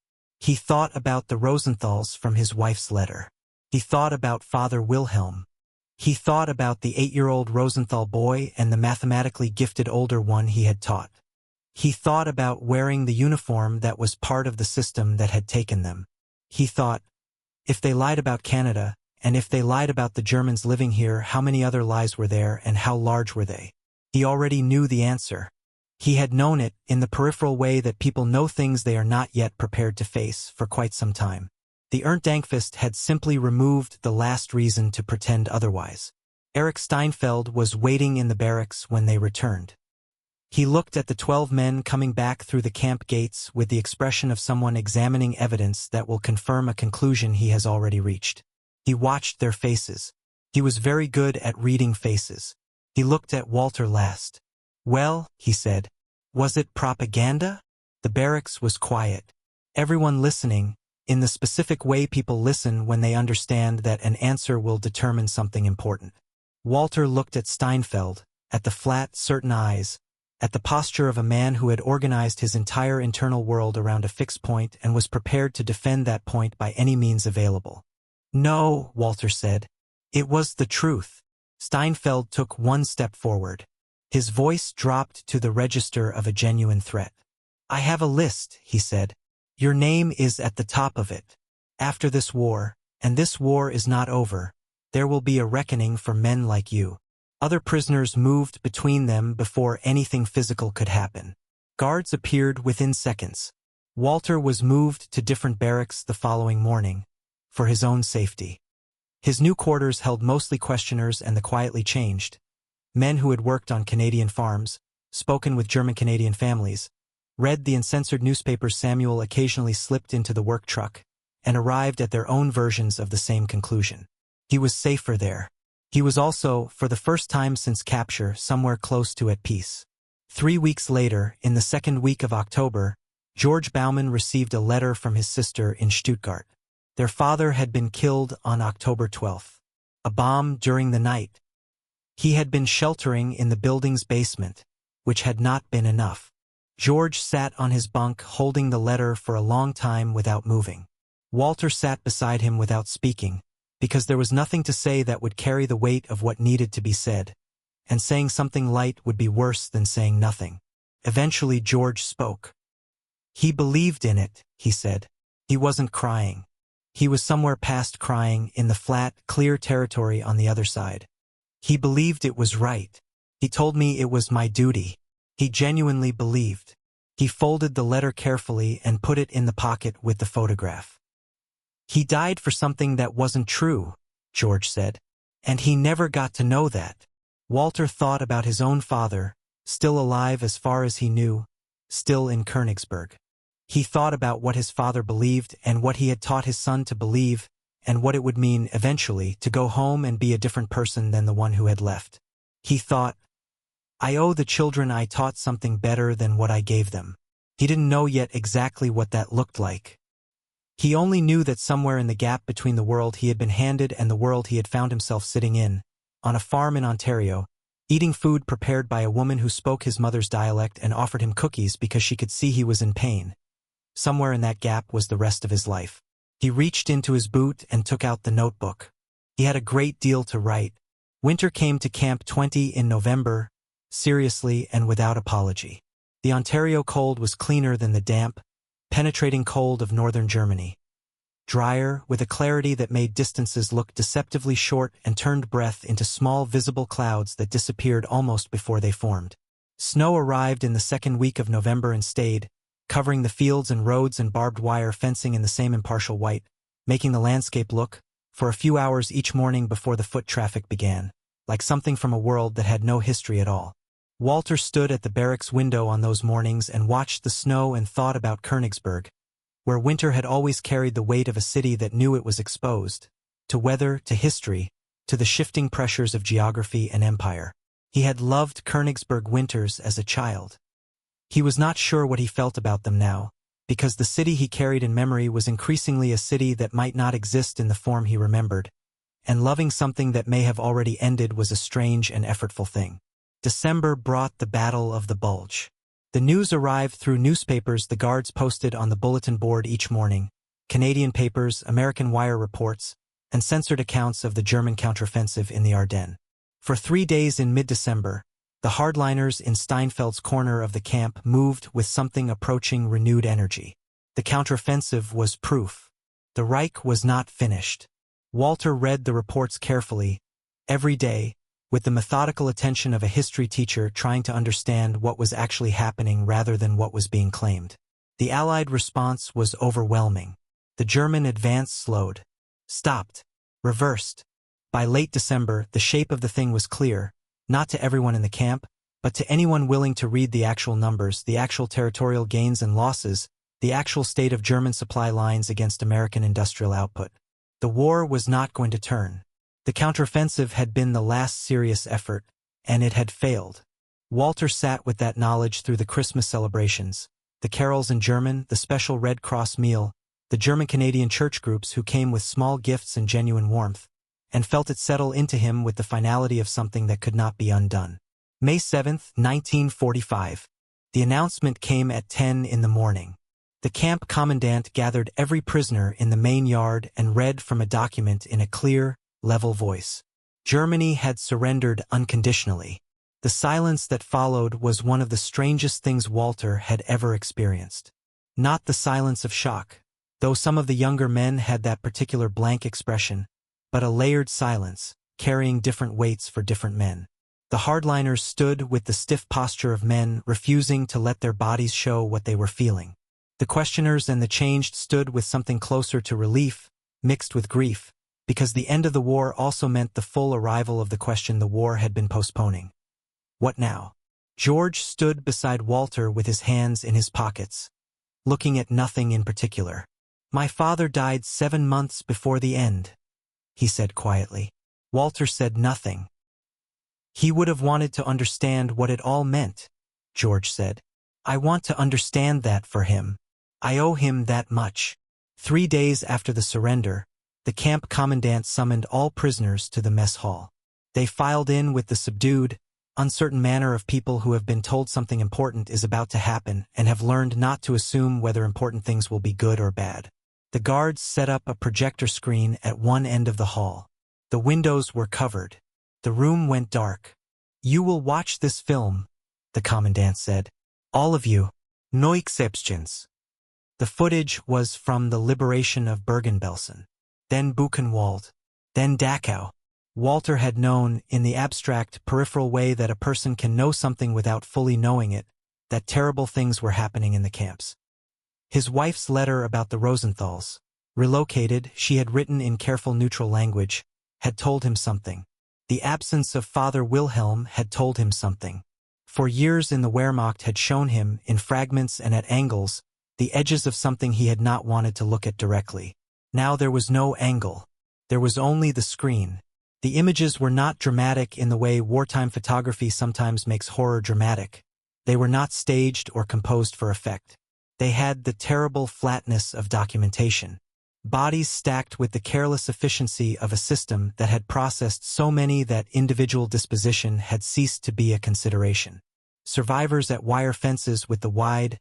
He thought about the Rosenthals from his wife's letter. He thought about Father Wilhelm. He thought about the 8-year-old Rosenthal boy and the mathematically gifted older one he had taught. He thought about wearing the uniform that was part of the system that had taken them. He thought, if they lied about Canada, and if they lied about the Germans living here, how many other lies were there and how large were they? He already knew the answer. He had known it in the peripheral way that people know things they are not yet prepared to face for quite some time. The Erntedankfest had simply removed the last reason to pretend otherwise. Erich Steinfeld was waiting in the barracks when they returned. He looked at the 12 men coming back through the camp gates with the expression of someone examining evidence that will confirm a conclusion he has already reached. He watched their faces. He was very good at reading faces. He looked at Walter last. "Well," he said, "was it propaganda?" The barracks was quiet. Everyone listening, in the specific way people listen when they understand that an answer will determine something important. Walter looked at Steinfeld, at the flat, certain eyes, at the posture of a man who had organized his entire internal world around a fixed point and was prepared to defend that point by any means available. "No," Walter said. "It was the truth." Steinfeld took one step forward. His voice dropped to the register of a genuine threat. "I have a list," he said. "Your name is at the top of it. After this war, and this war is not over, there will be a reckoning for men like you." Other prisoners moved between them before anything physical could happen. Guards appeared within seconds. Walter was moved to different barracks the following morning, for his own safety. His new quarters held mostly questioners and the quietly changed. Men who had worked on Canadian farms, spoken with German-Canadian families, read the uncensored newspapers. Samuel occasionally slipped into the work truck and arrived at their own versions of the same conclusion. He was safer there. He was also, for the first time since capture, somewhere close to at peace. 3 weeks later, in the second week of October, George Baumann received a letter from his sister in Stuttgart. Their father had been killed on October 12th. A bomb during the night. He had been sheltering in the building's basement, which had not been enough. George sat on his bunk holding the letter for a long time without moving. Walter sat beside him without speaking, because there was nothing to say that would carry the weight of what needed to be said, and saying something light would be worse than saying nothing. Eventually George spoke. He believed in it, he said. He wasn't crying. He was somewhere past crying, in the flat, clear territory on the other side. He believed it was right. He told me it was my duty. He genuinely believed. He folded the letter carefully and put it in the pocket with the photograph. "He died for something that wasn't true," George said. "And he never got to know that." Walter thought about his own father, still alive as far as he knew, still in Königsberg. He thought about what his father believed and what he had taught his son to believe, and what it would mean, eventually, to go home and be a different person than the one who had left. He thought, "I owe the children I taught something better than what I gave them." He didn't know yet exactly what that looked like. He only knew that somewhere in the gap between the world he had been handed and the world he had found himself sitting in, on a farm in Ontario, eating food prepared by a woman who spoke his mother's dialect and offered him cookies because she could see he was in pain. Somewhere in that gap was the rest of his life. He reached into his boot and took out the notebook. He had a great deal to write. Winter came to Camp 20 in November, seriously and without apology. The Ontario cold was cleaner than the damp, penetrating cold of northern Germany. Drier, with a clarity that made distances look deceptively short and turned breath into small visible clouds that disappeared almost before they formed. Snow arrived in the second week of November and stayed, covering the fields and roads and barbed wire fencing in the same impartial white, making the landscape look, for a few hours each morning before the foot traffic began, like something from a world that had no history at all. Walter stood at the barracks window on those mornings and watched the snow and thought about Königsberg, where winter had always carried the weight of a city that knew it was exposed, to weather, to history, to the shifting pressures of geography and empire. He had loved Königsberg winters as a child. He was not sure what he felt about them now, because the city he carried in memory was increasingly a city that might not exist in the form he remembered, and loving something that may have already ended was a strange and effortful thing. December brought the Battle of the Bulge. The news arrived through newspapers the guards posted on the bulletin board each morning, Canadian papers, American wire reports, and censored accounts of the German counteroffensive in the Ardennes. For 3 days in mid-December, the hardliners in Steinfeld's corner of the camp moved with something approaching renewed energy. The counteroffensive was proof. The Reich was not finished. Walter read the reports carefully, every day, with the methodical attention of a history teacher trying to understand what was actually happening rather than what was being claimed. The Allied response was overwhelming. The German advance slowed, stopped, reversed. By late December, the shape of the thing was clear, not to everyone in the camp, but to anyone willing to read the actual numbers, the actual territorial gains and losses, the actual state of German supply lines against American industrial output. The war was not going to turn. The counteroffensive had been the last serious effort, and it had failed. Walter sat with that knowledge through the Christmas celebrations, the carols in German, the special Red Cross meal, the German-Canadian church groups who came with small gifts and genuine warmth, and felt it settle into him with the finality of something that could not be undone. May 7, 1945. The announcement came at 10 in the morning. The camp commandant gathered every prisoner in the main yard and read from a document in a clear, level voice. Germany had surrendered unconditionally. The silence that followed was one of the strangest things Walter had ever experienced. Not the silence of shock, though some of the younger men had that particular blank expression, but a layered silence, carrying different weights for different men. The hardliners stood with the stiff posture of men refusing to let their bodies show what they were feeling. The questioners and the changed stood with something closer to relief, mixed with grief, because the end of the war also meant the full arrival of the question the war had been postponing. What now? George stood beside Walter with his hands in his pockets, looking at nothing in particular. "My father died 7 months before the end," he said quietly. Walter said nothing. "He would have wanted to understand what it all meant," George said. "I want to understand that for him. I owe him that much." 3 days after the surrender, the camp commandant summoned all prisoners to the mess hall. They filed in with the subdued, uncertain manner of people who have been told something important is about to happen and have learned not to assume whether important things will be good or bad. The guards set up a projector screen at one end of the hall. The windows were covered. The room went dark. "You will watch this film," the commandant said. "All of you. No exceptions." The footage was from the liberation of Bergen-Belsen, then Buchenwald, then Dachau. Walter had known, in the abstract, peripheral way that a person can know something without fully knowing it, that terrible things were happening in the camps. His wife's letter about the Rosenthals, relocated, she had written in careful neutral language, had told him something. The absence of Father Wilhelm had told him something. For years in the Wehrmacht had shown him, in fragments and at angles, the edges of something he had not wanted to look at directly. Now there was no angle. There was only the screen. The images were not dramatic in the way wartime photography sometimes makes horror dramatic. They were not staged or composed for effect. They had the terrible flatness of documentation. Bodies stacked with the careless efficiency of a system that had processed so many that individual disposition had ceased to be a consideration. Survivors at wire fences with the wide,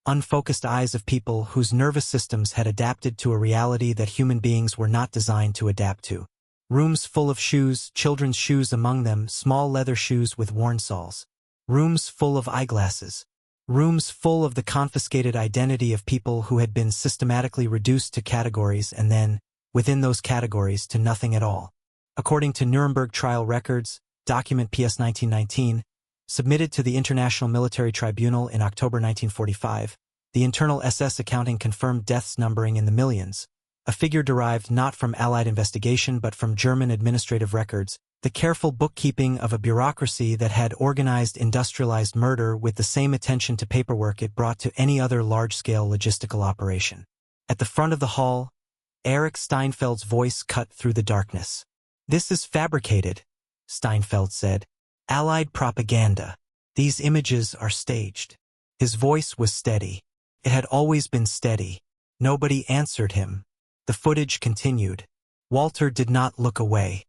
unfocused eyes of people whose nervous systems had adapted to a reality that human beings were not designed to adapt to. Rooms full of shoes, children's shoes among them, small leather shoes with worn soles. Rooms full of eyeglasses. Rooms full of the confiscated identity of people who had been systematically reduced to categories and then, within those categories, to nothing at all. According to Nuremberg trial records, document PS 1919, submitted to the International Military Tribunal in October 1945, the internal SS accounting confirmed deaths numbering in the millions, a figure derived not from Allied investigation but from German administrative records, the careful bookkeeping of a bureaucracy that had organized industrialized murder with the same attention to paperwork it brought to any other large-scale logistical operation. At the front of the hall, Erich Steinfeld's voice cut through the darkness. "This is fabricated," Steinfeld said. "Allied propaganda. These images are staged." His voice was steady. It had always been steady. Nobody answered him. The footage continued. Walter did not look away.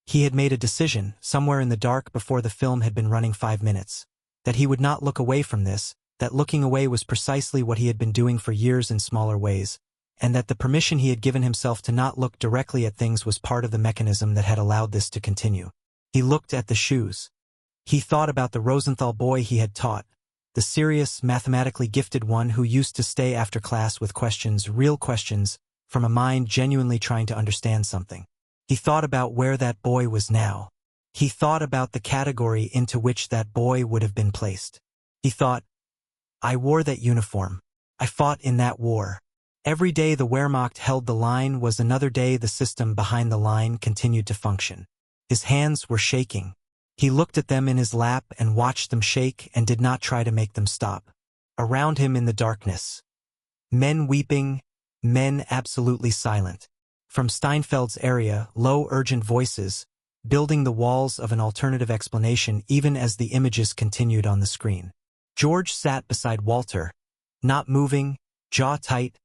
He had made a decision, somewhere in the dark before the film had been running 5 minutes, that he would not look away from this, that looking away was precisely what he had been doing for years in smaller ways, and that the permission he had given himself to not look directly at things was part of the mechanism that had allowed this to continue. He looked at the shoes. He thought about the Rosenthal boy he had taught, the serious, mathematically gifted one who used to stay after class with questions, real questions, from a mind genuinely trying to understand something. He thought about where that boy was now. He thought about the category into which that boy would have been placed. He thought, I wore that uniform. I fought in that war. Every day the Wehrmacht held the line was another day the system behind the line continued to function. His hands were shaking. He looked at them in his lap and watched them shake and did not try to make them stop. Around him in the darkness, men weeping, men absolutely silent. From Steinfeld's area, low, urgent voices, building the walls of an alternative explanation even as the images continued on the screen. George sat beside Walter, not moving, jaw tight,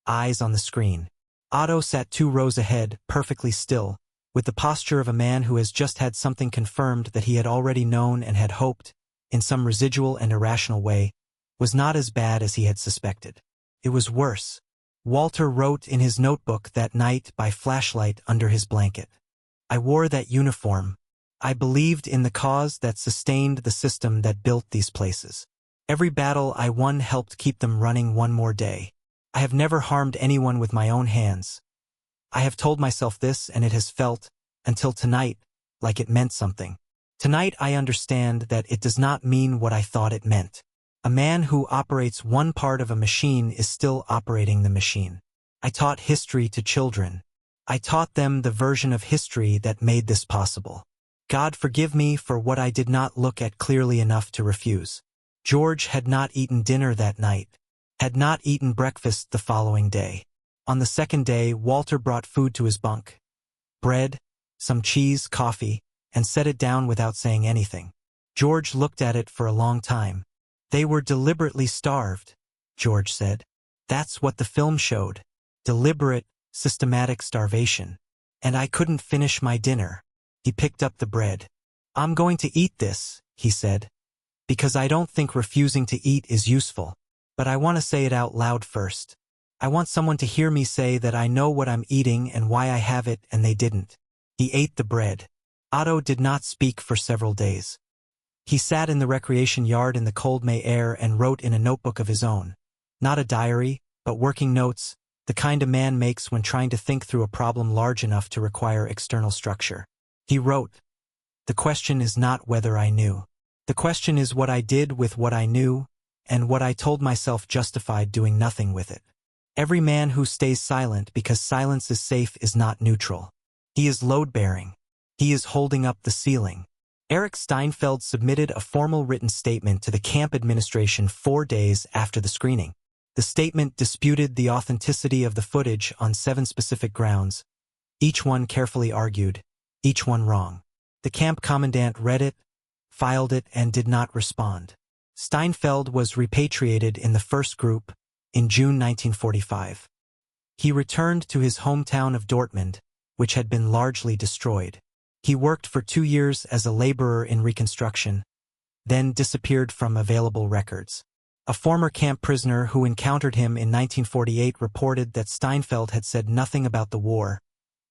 eyes on the screen. Otto sat 2 rows ahead, perfectly still, with the posture of a man who has just had something confirmed that he had already known and had hoped, in some residual and irrational way, was not as bad as he had suspected. It was worse. Walter wrote in his notebook that night by flashlight under his blanket. I wore that uniform. I believed in the cause that sustained the system that built these places. Every battle I won helped keep them running one more day. I have never harmed anyone with my own hands. I have told myself this and it has felt, until tonight, like it meant something. Tonight I understand that it does not mean what I thought it meant. A man who operates one part of a machine is still operating the machine. I taught history to children. I taught them the version of history that made this possible. God forgive me for what I did not look at clearly enough to refuse. George had not eaten dinner that night, had not eaten breakfast the following day. On the second day, Walter brought food to his bunk. Bread, some cheese, coffee, and set it down without saying anything. George looked at it for a long time. They were deliberately starved, George said. That's what the film showed. Deliberate, systematic starvation. And I couldn't finish my dinner. He picked up the bread. I'm going to eat this, he said, because I don't think refusing to eat is useful. But I want to say it out loud first. I want someone to hear me say that I know what I'm eating and why I have it, and they didn't. He ate the bread. Otto did not speak for several days. He sat in the recreation yard in the cold May air and wrote in a notebook of his own. Not a diary, but working notes, the kind a man makes when trying to think through a problem large enough to require external structure. He wrote, The question is not whether I knew. The question is what I did with what I knew, and what I told myself justified doing nothing with it. Every man who stays silent because silence is safe is not neutral. He is load-bearing. He is holding up the ceiling. Erich Steinfeld submitted a formal written statement to the camp administration 4 days after the screening. The statement disputed the authenticity of the footage on 7 specific grounds, each one carefully argued, each one wrong. The camp commandant read it, filed it, and did not respond. Steinfeld was repatriated in the first group in June 1945. He returned to his hometown of Dortmund, which had been largely destroyed. He worked for 2 years as a laborer in reconstruction, then disappeared from available records. A former camp prisoner who encountered him in 1948 reported that Steinfeld had said nothing about the war,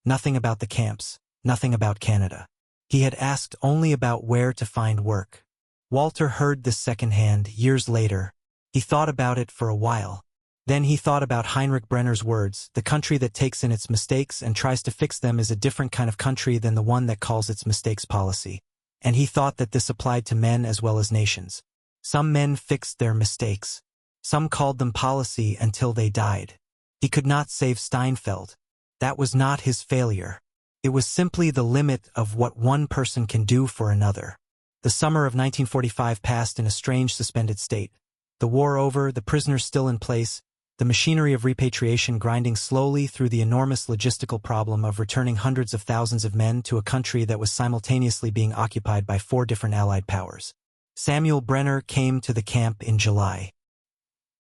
nothing about the camps, nothing about Canada. He had asked only about where to find work. Walter heard this secondhand years later. He thought about it for a while. Then he thought about Heinrich Brenner's words, the country that takes in its mistakes and tries to fix them is a different kind of country than the one that calls its mistakes policy. And he thought that this applied to men as well as nations. Some men fixed their mistakes. Some called them policy until they died. He could not save Steinfeld. That was not his failure. It was simply the limit of what one person can do for another. The summer of 1945 passed in a strange suspended state. The war over, the prisoners still in place, the machinery of repatriation grinding slowly through the enormous logistical problem of returning hundreds of thousands of men to a country that was simultaneously being occupied by 4 different Allied powers. Samuel Brenner came to the camp in July.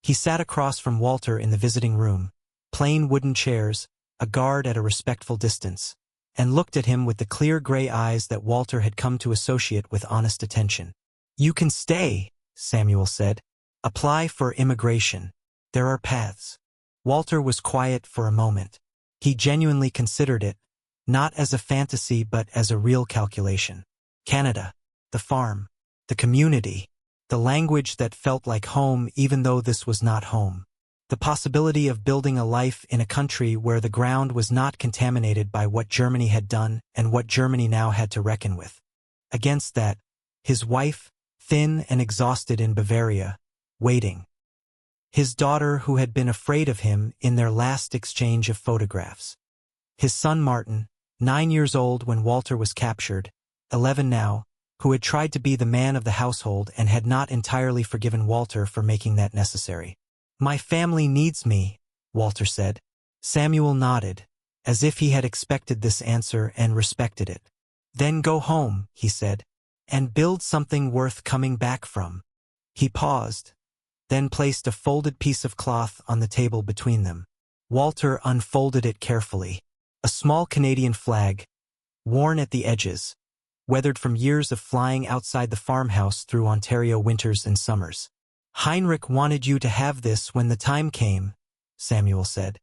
He sat across from Walter in the visiting room, plain wooden chairs, a guard at a respectful distance, and looked at him with the clear gray eyes that Walter had come to associate with honest attention. "You can stay," Samuel said. "Apply for immigration. There are paths." Walter was quiet for a moment. He genuinely considered it, not as a fantasy but as a real calculation. Canada, the farm, the community, the language that felt like home even though this was not home. The possibility of building a life in a country where the ground was not contaminated by what Germany had done and what Germany now had to reckon with. Against that, his wife, thin and exhausted in Bavaria, waiting. His daughter who had been afraid of him in their last exchange of photographs. His son Martin, 9 years old when Walter was captured, 11 now, who had tried to be the man of the household and had not entirely forgiven Walter for making that necessary. "My family needs me," Walter said. Samuel nodded, as if he had expected this answer and respected it. "Then go home," he said, "and build something worth coming back from." He paused, then placed a folded piece of cloth on the table between them. Walter unfolded it carefully. A small Canadian flag, worn at the edges, weathered from years of flying outside the farmhouse through Ontario winters and summers. "Heinrich wanted you to have this when the time came," Samuel said.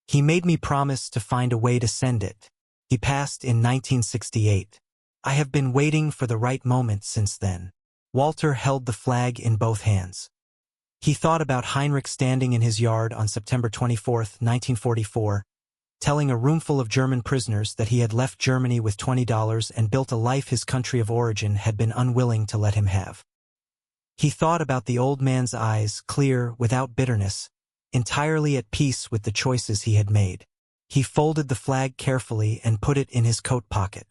"He made me promise to find a way to send it. He passed in 1968. I have been waiting for the right moment since then." Walter held the flag in both hands. He thought about Heinrich standing in his yard on September 24, 1944, telling a roomful of German prisoners that he had left Germany with $20 and built a life his country of origin had been unwilling to let him have. He thought about the old man's eyes, clear, without bitterness, entirely at peace with the choices he had made. He folded the flag carefully and put it in his coat pocket.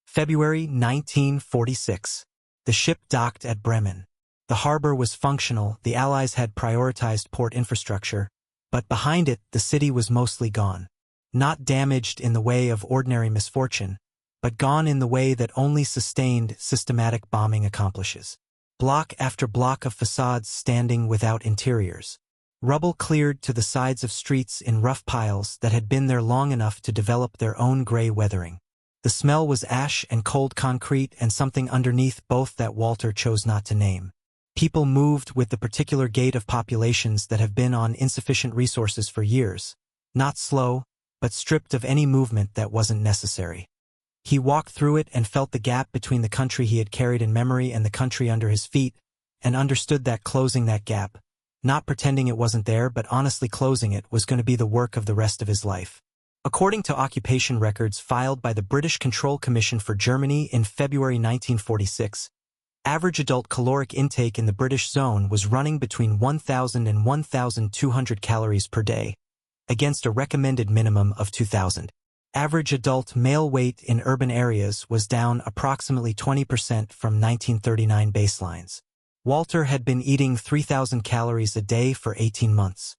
February 1946. The ship docked at Bremen. The harbor was functional, the Allies had prioritized port infrastructure, but behind it the city was mostly gone. Not damaged in the way of ordinary misfortune, but gone in the way that only sustained, systematic bombing accomplishes. Block after block of facades standing without interiors. Rubble cleared to the sides of streets in rough piles that had been there long enough to develop their own gray weathering. The smell was ash and cold concrete and something underneath both that Walter chose not to name. People moved with the particular gait of populations that have been on insufficient resources for years, not slow, but stripped of any movement that wasn't necessary. He walked through it and felt the gap between the country he had carried in memory and the country under his feet, and understood that closing that gap, not pretending it wasn't there but honestly closing it, was going to be the work of the rest of his life. According to occupation records filed by the British Control Commission for Germany in February 1946, average adult caloric intake in the British zone was running between 1,000 and 1,200 calories per day, against a recommended minimum of 2,000. Average adult male weight in urban areas was down approximately 20% from 1939 baselines. Walter had been eating 3,000 calories a day for 18 months.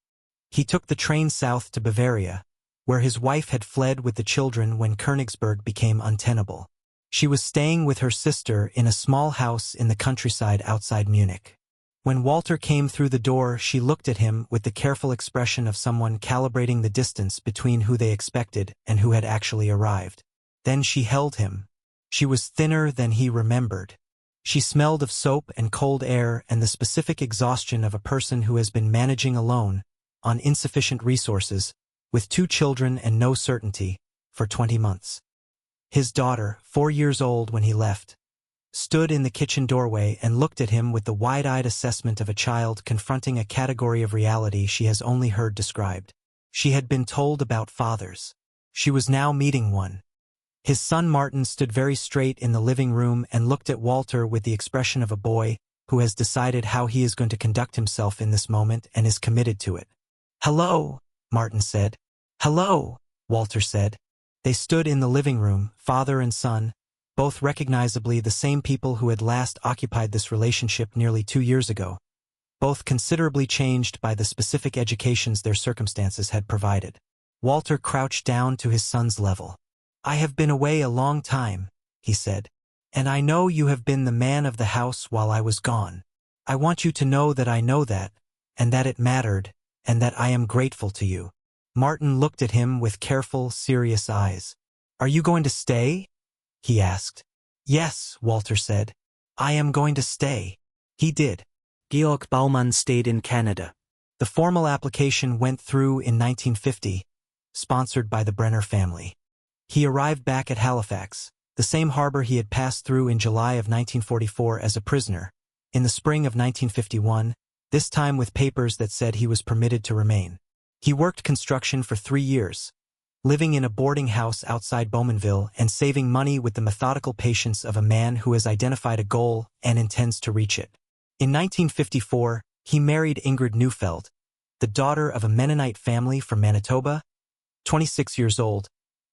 He took the train south to Bavaria, where his wife had fled with the children when Königsberg became untenable. She was staying with her sister in a small house in the countryside outside Munich. When Walter came through the door, she looked at him with the careful expression of someone calibrating the distance between who they expected and who had actually arrived. Then she held him. She was thinner than he remembered. She smelled of soap and cold air and the specific exhaustion of a person who has been managing alone, on insufficient resources, with 2 children and no certainty, for 20 months. His daughter, 4 years old when he left, stood in the kitchen doorway and looked at him with the wide-eyed assessment of a child confronting a category of reality she has only heard described. She had been told about fathers. She was now meeting one. His son Martin stood very straight in the living room and looked at Walter with the expression of a boy who has decided how he is going to conduct himself in this moment and is committed to it. "Hello," Martin said. "Hello," Walter said. They stood in the living room, father and son, both recognizably the same people who had last occupied this relationship nearly 2 years ago, both considerably changed by the specific educations their circumstances had provided. Walter crouched down to his son's level. "I have been away a long time," he said, "and I know you have been the man of the house while I was gone. I want you to know that I know that, and that it mattered, and that I am grateful to you." Martin looked at him with careful, serious eyes. "Are you going to stay?" he asked. "Yes," Walter said. "I am going to stay." He did. Georg Baumann stayed in Canada. The formal application went through in 1950, sponsored by the Brenner family. He arrived back at Halifax, the same harbor he had passed through in July of 1944 as a prisoner, in the spring of 1951, this time with papers that said he was permitted to remain. He worked construction for 3 years, living in a boarding house outside Bowmanville and saving money with the methodical patience of a man who has identified a goal and intends to reach it. In 1954, he married Ingrid Neufeld, the daughter of a Mennonite family from Manitoba, 26 years old,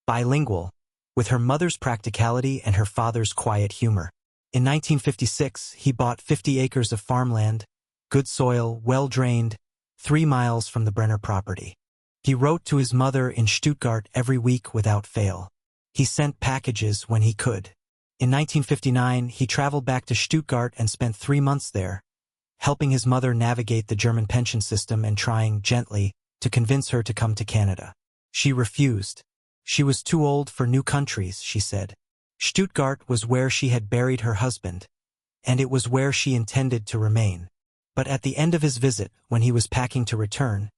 bilingual, with her mother's practicality and her father's quiet humor. In 1956, he bought 50 acres of farmland, good soil, well-drained, 3 miles from the Brenner property. He wrote to his mother in Stuttgart every week without fail. He sent packages when he could. In 1959, he traveled back to Stuttgart and spent 3 months there, helping his mother navigate the German pension system and trying, gently, to convince her to come to Canada. She refused. She was too old for new countries, she said. Stuttgart was where she had buried her husband, and it was where she intended to remain. But at the end of his visit, when he was packing to return,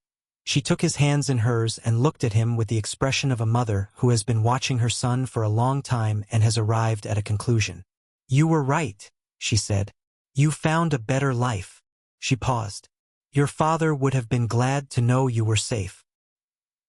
she took his hands in hers and looked at him with the expression of a mother who has been watching her son for a long time and has arrived at a conclusion. "You were right," she said. "You found a better life." She paused. "Your father would have been glad to know you were safe.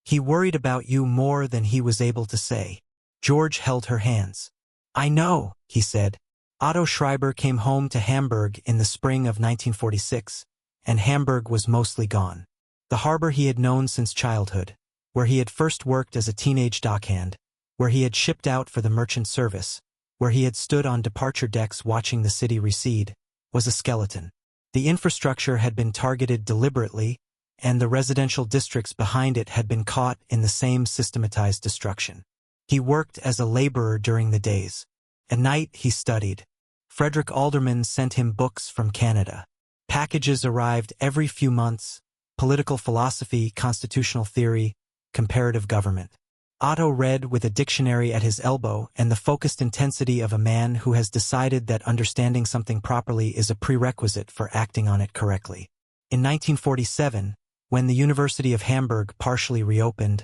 He worried about you more than he was able to say." George held her hands. "I know," he said. Otto Schreiber came home to Hamburg in the spring of 1946, and Hamburg was mostly gone. The harbor he had known since childhood, where he had first worked as a teenage dockhand, where he had shipped out for the merchant service, where he had stood on departure decks watching the city recede, was a skeleton. The infrastructure had been targeted deliberately, and the residential districts behind it had been caught in the same systematized destruction. He worked as a laborer during the days. At night he studied. Frederick Alderman sent him books from Canada. Packages arrived every few months: political philosophy, constitutional theory, comparative government. Otto read with a dictionary at his elbow and the focused intensity of a man who has decided that understanding something properly is a prerequisite for acting on it correctly. In 1947, when the University of Hamburg partially reopened,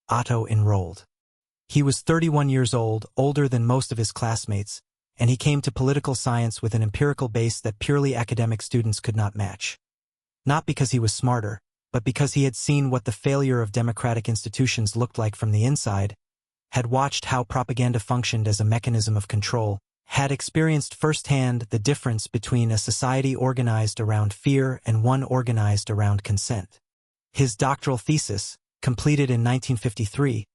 Otto enrolled. He was 31 years old, older than most of his classmates, and he came to political science with an empirical base that purely academic students could not match. Not because he was smarter, but because he had seen what the failure of democratic institutions looked like from the inside, had watched how propaganda functioned as a mechanism of control, had experienced firsthand the difference between a society organized around fear and one organized around consent. His doctoral thesis, completed in 1953,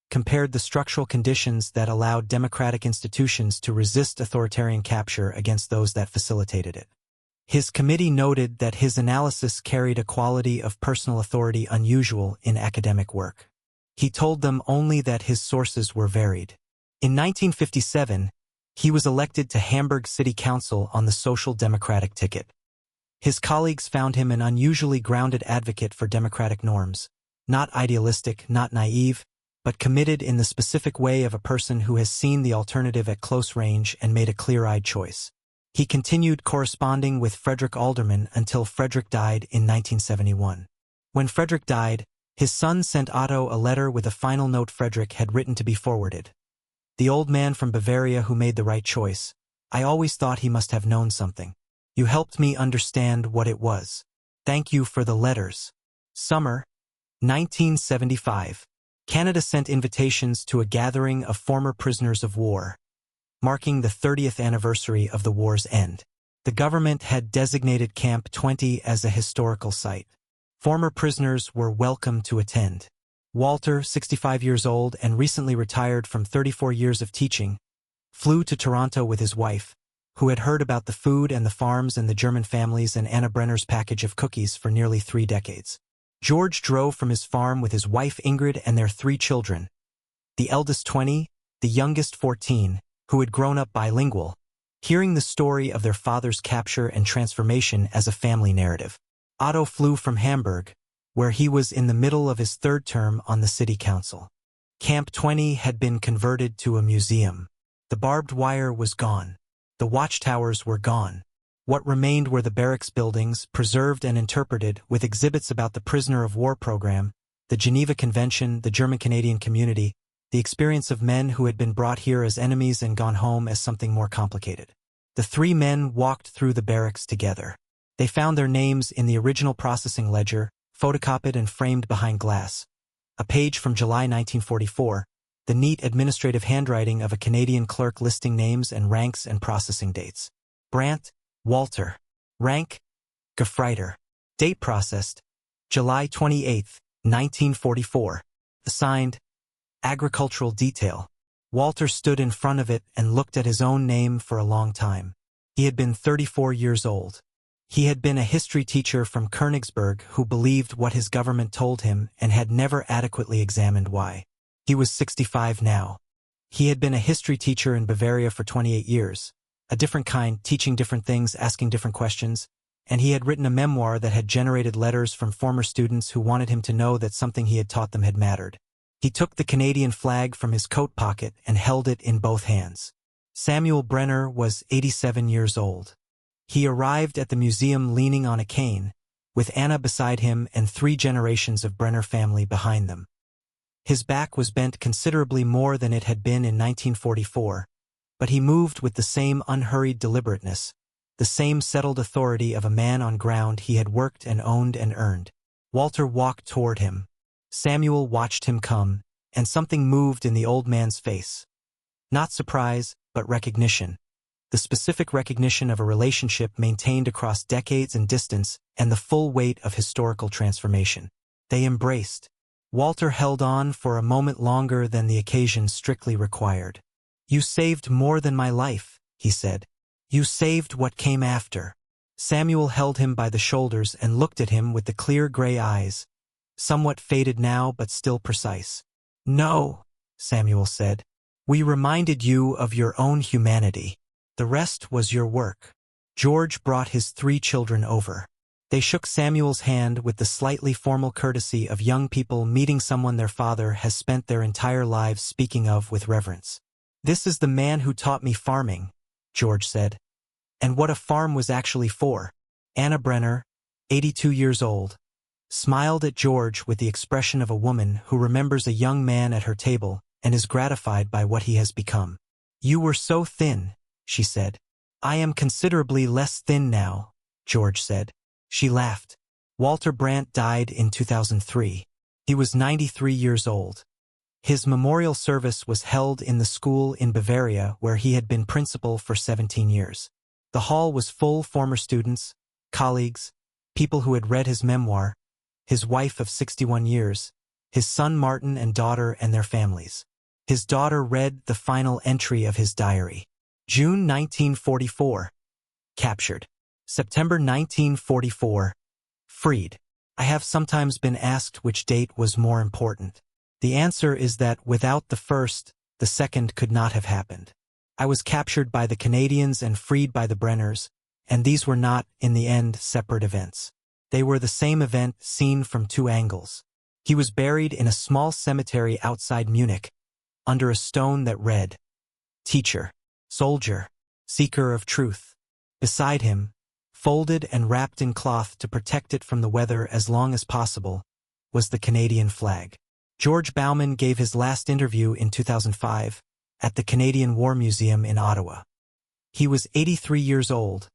compared the structural conditions that allowed democratic institutions to resist authoritarian capture against those that facilitated it. His committee noted that his analysis carried a quality of personal authority unusual in academic work. He told them only that his sources were varied. In 1957, he was elected to Hamburg City Council on the Social Democratic ticket. His colleagues found him an unusually grounded advocate for democratic norms, not idealistic, not naive, but committed in the specific way of a person who has seen the alternative at close range and made a clear-eyed choice. He continued corresponding with Frederick Alderman until Frederick died in 1971. When Frederick died, his son sent Otto a letter with a final note Frederick had written to be forwarded. "The old man from Bavaria who made the right choice. I always thought he must have known something. You helped me understand what it was. Thank you for the letters." Summer, 1975. Canada sent invitations to a gathering of former prisoners of war, marking the 30th anniversary of the war's end. The government had designated Camp 20 as a historical site. Former prisoners were welcome to attend. Walter, 65 years old and recently retired from 34 years of teaching, flew to Toronto with his wife, who had heard about the food and the farms and the German families and Anna Brenner's package of cookies for nearly 3 decades. George drove from his farm with his wife Ingrid and their 3 children, the eldest 20, the youngest 14, who had grown up bilingual, hearing the story of their father's capture and transformation as a family narrative. Otto flew from Hamburg, where he was in the middle of his 3rd term on the city council. Camp 20 had been converted to a museum. The barbed wire was gone. The watchtowers were gone. What remained were the barracks buildings, preserved and interpreted, with exhibits about the prisoner of war program, the Geneva Convention, the German-Canadian community, the experience of men who had been brought here as enemies and gone home as something more complicated. The 3 men walked through the barracks together. They found their names in the original processing ledger, photocopied and framed behind glass. A page from July 1944, the neat administrative handwriting of a Canadian clerk listing names and ranks and processing dates. Brant, Walter. Rank, Gefreiter. Date processed, July 28, 1944. Assigned, agricultural detail. Walter stood in front of it and looked at his own name for a long time. He had been 34 years old. He had been a history teacher from Königsberg who believed what his government told him and had never adequately examined why. He was 65 now. He had been a history teacher in Bavaria for 28 years, a different kind, teaching different things, asking different questions, and he had written a memoir that had generated letters from former students who wanted him to know that something he had taught them had mattered. He took the Canadian flag from his coat pocket and held it in both hands. Samuel Brenner was 87 years old. He arrived at the museum leaning on a cane, with Anna beside him and 3 generations of Brenner family behind them. His back was bent considerably more than it had been in 1944, but he moved with the same unhurried deliberateness, the same settled authority of a man on ground he had worked and owned and earned. Walter walked toward him. Samuel watched him come, and something moved in the old man's face. Not surprise, but recognition. The specific recognition of a relationship maintained across decades and distance and the full weight of historical transformation. They embraced. Walter held on for a moment longer than the occasion strictly required. "You saved more than my life," he said. "You saved what came after." Samuel held him by the shoulders and looked at him with the clear gray eyes, somewhat faded now but still precise. "No," Samuel said. "We reminded you of your own humanity. The rest was your work." George brought his 3 children over. They shook Samuel's hand with the slightly formal courtesy of young people meeting someone their father has spent their entire lives speaking of with reverence. "This is the man who taught me farming," George said. And what a farm was actually for. Anna Brenner, 82 years old, smiled at George with the expression of a woman who remembers a young man at her table and is gratified by what he has become. "You were so thin," she said. "I am considerably less thin now," George said. She laughed. Walter Brandt died in 2003. He was 93 years old. His memorial service was held in the school in Bavaria where he had been principal for 17 years. The hall was full former students, colleagues, people who had read his memoir, his wife of 61 years, his son Martin and daughter and their families. His daughter read the final entry of his diary. June 1944. Captured. September 1944. Freed. I have sometimes been asked which date was more important. The answer is that without the first, the second could not have happened. I was captured by the Canadians and freed by the Brenners, and these were not, in the end, separate events. They were the same event seen from 2 angles. He was buried in a small cemetery outside Munich, under a stone that read, "Teacher, Soldier, Seeker of Truth." Beside him, folded and wrapped in cloth to protect it from the weather as long as possible, was the Canadian flag. George Bauman gave his last interview in 2005 at the Canadian War Museum in Ottawa. He was 83 years old,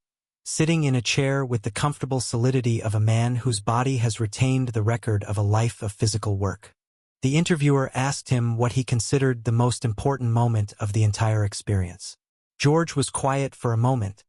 sitting in a chair with the comfortable solidity of a man whose body has retained the record of a life of physical work. The interviewer asked him what he considered the most important moment of the entire experience. George was quiet for a moment,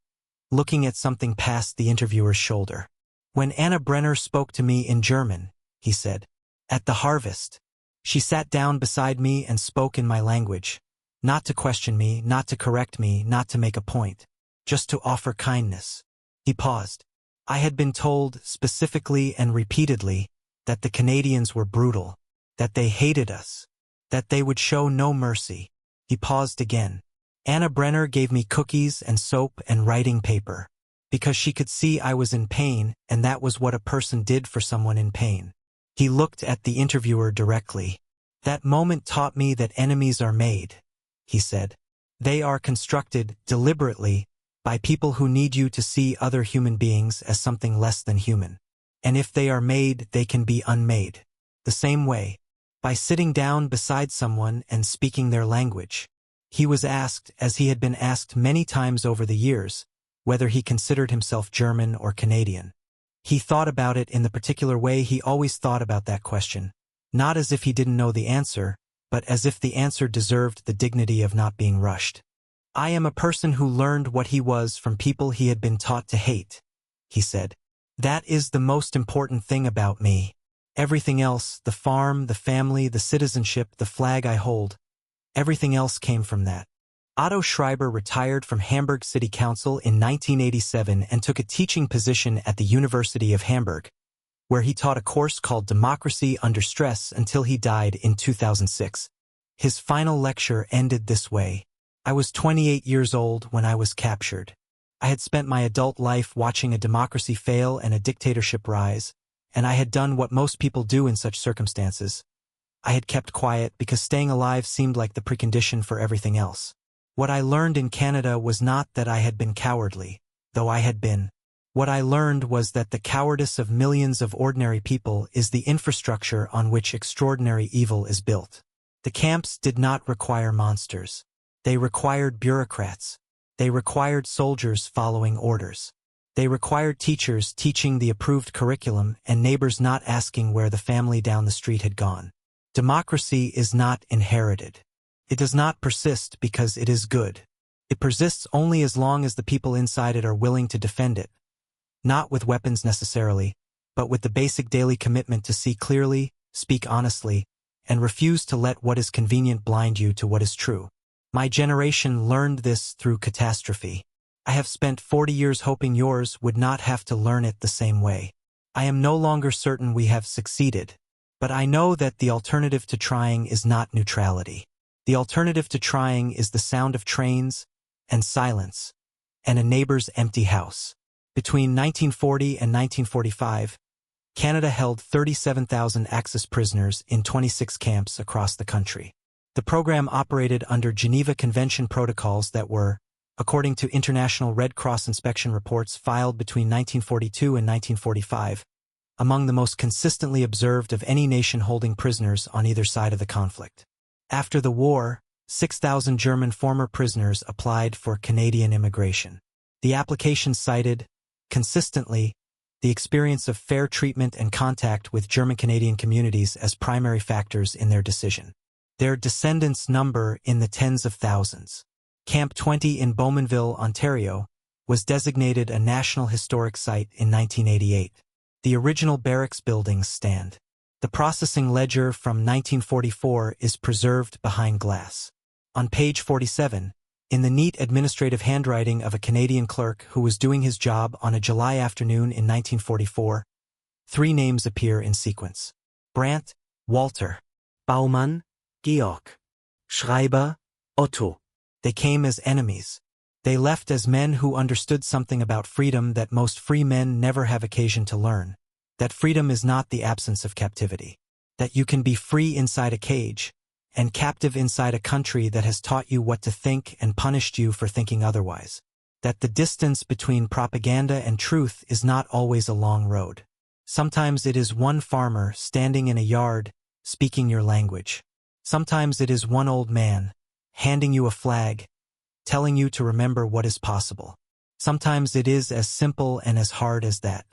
looking at something past the interviewer's shoulder. "When Anna Brenner spoke to me in German," he said, "at the harvest. She sat down beside me and spoke in my language, not to question me, not to correct me, not to make a point, just to offer kindness." He paused. "I had been told, specifically and repeatedly, that the Canadians were brutal, that they hated us, that they would show no mercy." He paused again. "Anna Brenner gave me cookies and soap and writing paper, because she could see I was in pain, and that was what a person did for someone in pain." He looked at the interviewer directly. "That moment taught me that enemies are made," he said. "They are constructed, deliberately, by people who need you to see other human beings as something less than human. And if they are made, they can be unmade. The same way, by sitting down beside someone and speaking their language." He was asked, as he had been asked many times over the years, whether he considered himself German or Canadian. He thought about it in the particular way he always thought about that question, not as if he didn't know the answer, but as if the answer deserved the dignity of not being rushed. "I am a person who learned what he was from people he had been taught to hate," he said. "That is the most important thing about me. Everything else, the farm, the family, the citizenship, the flag I hold, everything else came from that." Otto Schreiber retired from Hamburg City Council in 1987 and took a teaching position at the University of Hamburg, where he taught a course called Democracy Under Stress until he died in 2006. His final lecture ended this way: "I was 28 years old when I was captured. I had spent my adult life watching a democracy fail and a dictatorship rise, and I had done what most people do in such circumstances. I had kept quiet because staying alive seemed like the precondition for everything else. What I learned in Canada was not that I had been cowardly, though I had been. What I learned was that the cowardice of millions of ordinary people is the infrastructure on which extraordinary evil is built. The camps did not require monsters. They required bureaucrats. They required soldiers following orders. They required teachers teaching the approved curriculum and neighbors not asking where the family down the street had gone. Democracy is not inherited. It does not persist because it is good. It persists only as long as the people inside it are willing to defend it. Not with weapons necessarily, but with the basic daily commitment to see clearly, speak honestly, and refuse to let what is convenient blind you to what is true. My generation learned this through catastrophe. I have spent 40 years hoping yours would not have to learn it the same way. I am no longer certain we have succeeded, but I know that the alternative to trying is not neutrality. The alternative to trying is the sound of trains and silence and a neighbor's empty house. Between 1940 and 1945, Canada held 37,000 Axis prisoners in 26 camps across the country. The program operated under Geneva Convention protocols that were, according to International Red Cross inspection reports filed between 1942 and 1945, among the most consistently observed of any nation holding prisoners on either side of the conflict. After the war, 6,000 German former prisoners applied for Canadian immigration. The application cited, consistently, the experience of fair treatment and contact with German-Canadian communities as primary factors in their decision. Their descendants number in the tens of thousands. Camp 20 in Bowmanville, Ontario, was designated a National Historic Site in 1988. The original barracks buildings stand. The processing ledger from 1944 is preserved behind glass. On page 47, in the neat administrative handwriting of a Canadian clerk who was doing his job on a July afternoon in 1944, 3 names appear in sequence: Brandt, Walter; Baumann, Georg; Schreiber, Otto. They came as enemies. They left as men who understood something about freedom that most free men never have occasion to learn. That freedom is not the absence of captivity. That you can be free inside a cage, and captive inside a country that has taught you what to think and punished you for thinking otherwise. That the distance between propaganda and truth is not always a long road. Sometimes it is one farmer standing in a yard, speaking your language. Sometimes it is one old man, handing you a flag, telling you to remember what is possible. Sometimes it is as simple and as hard as that.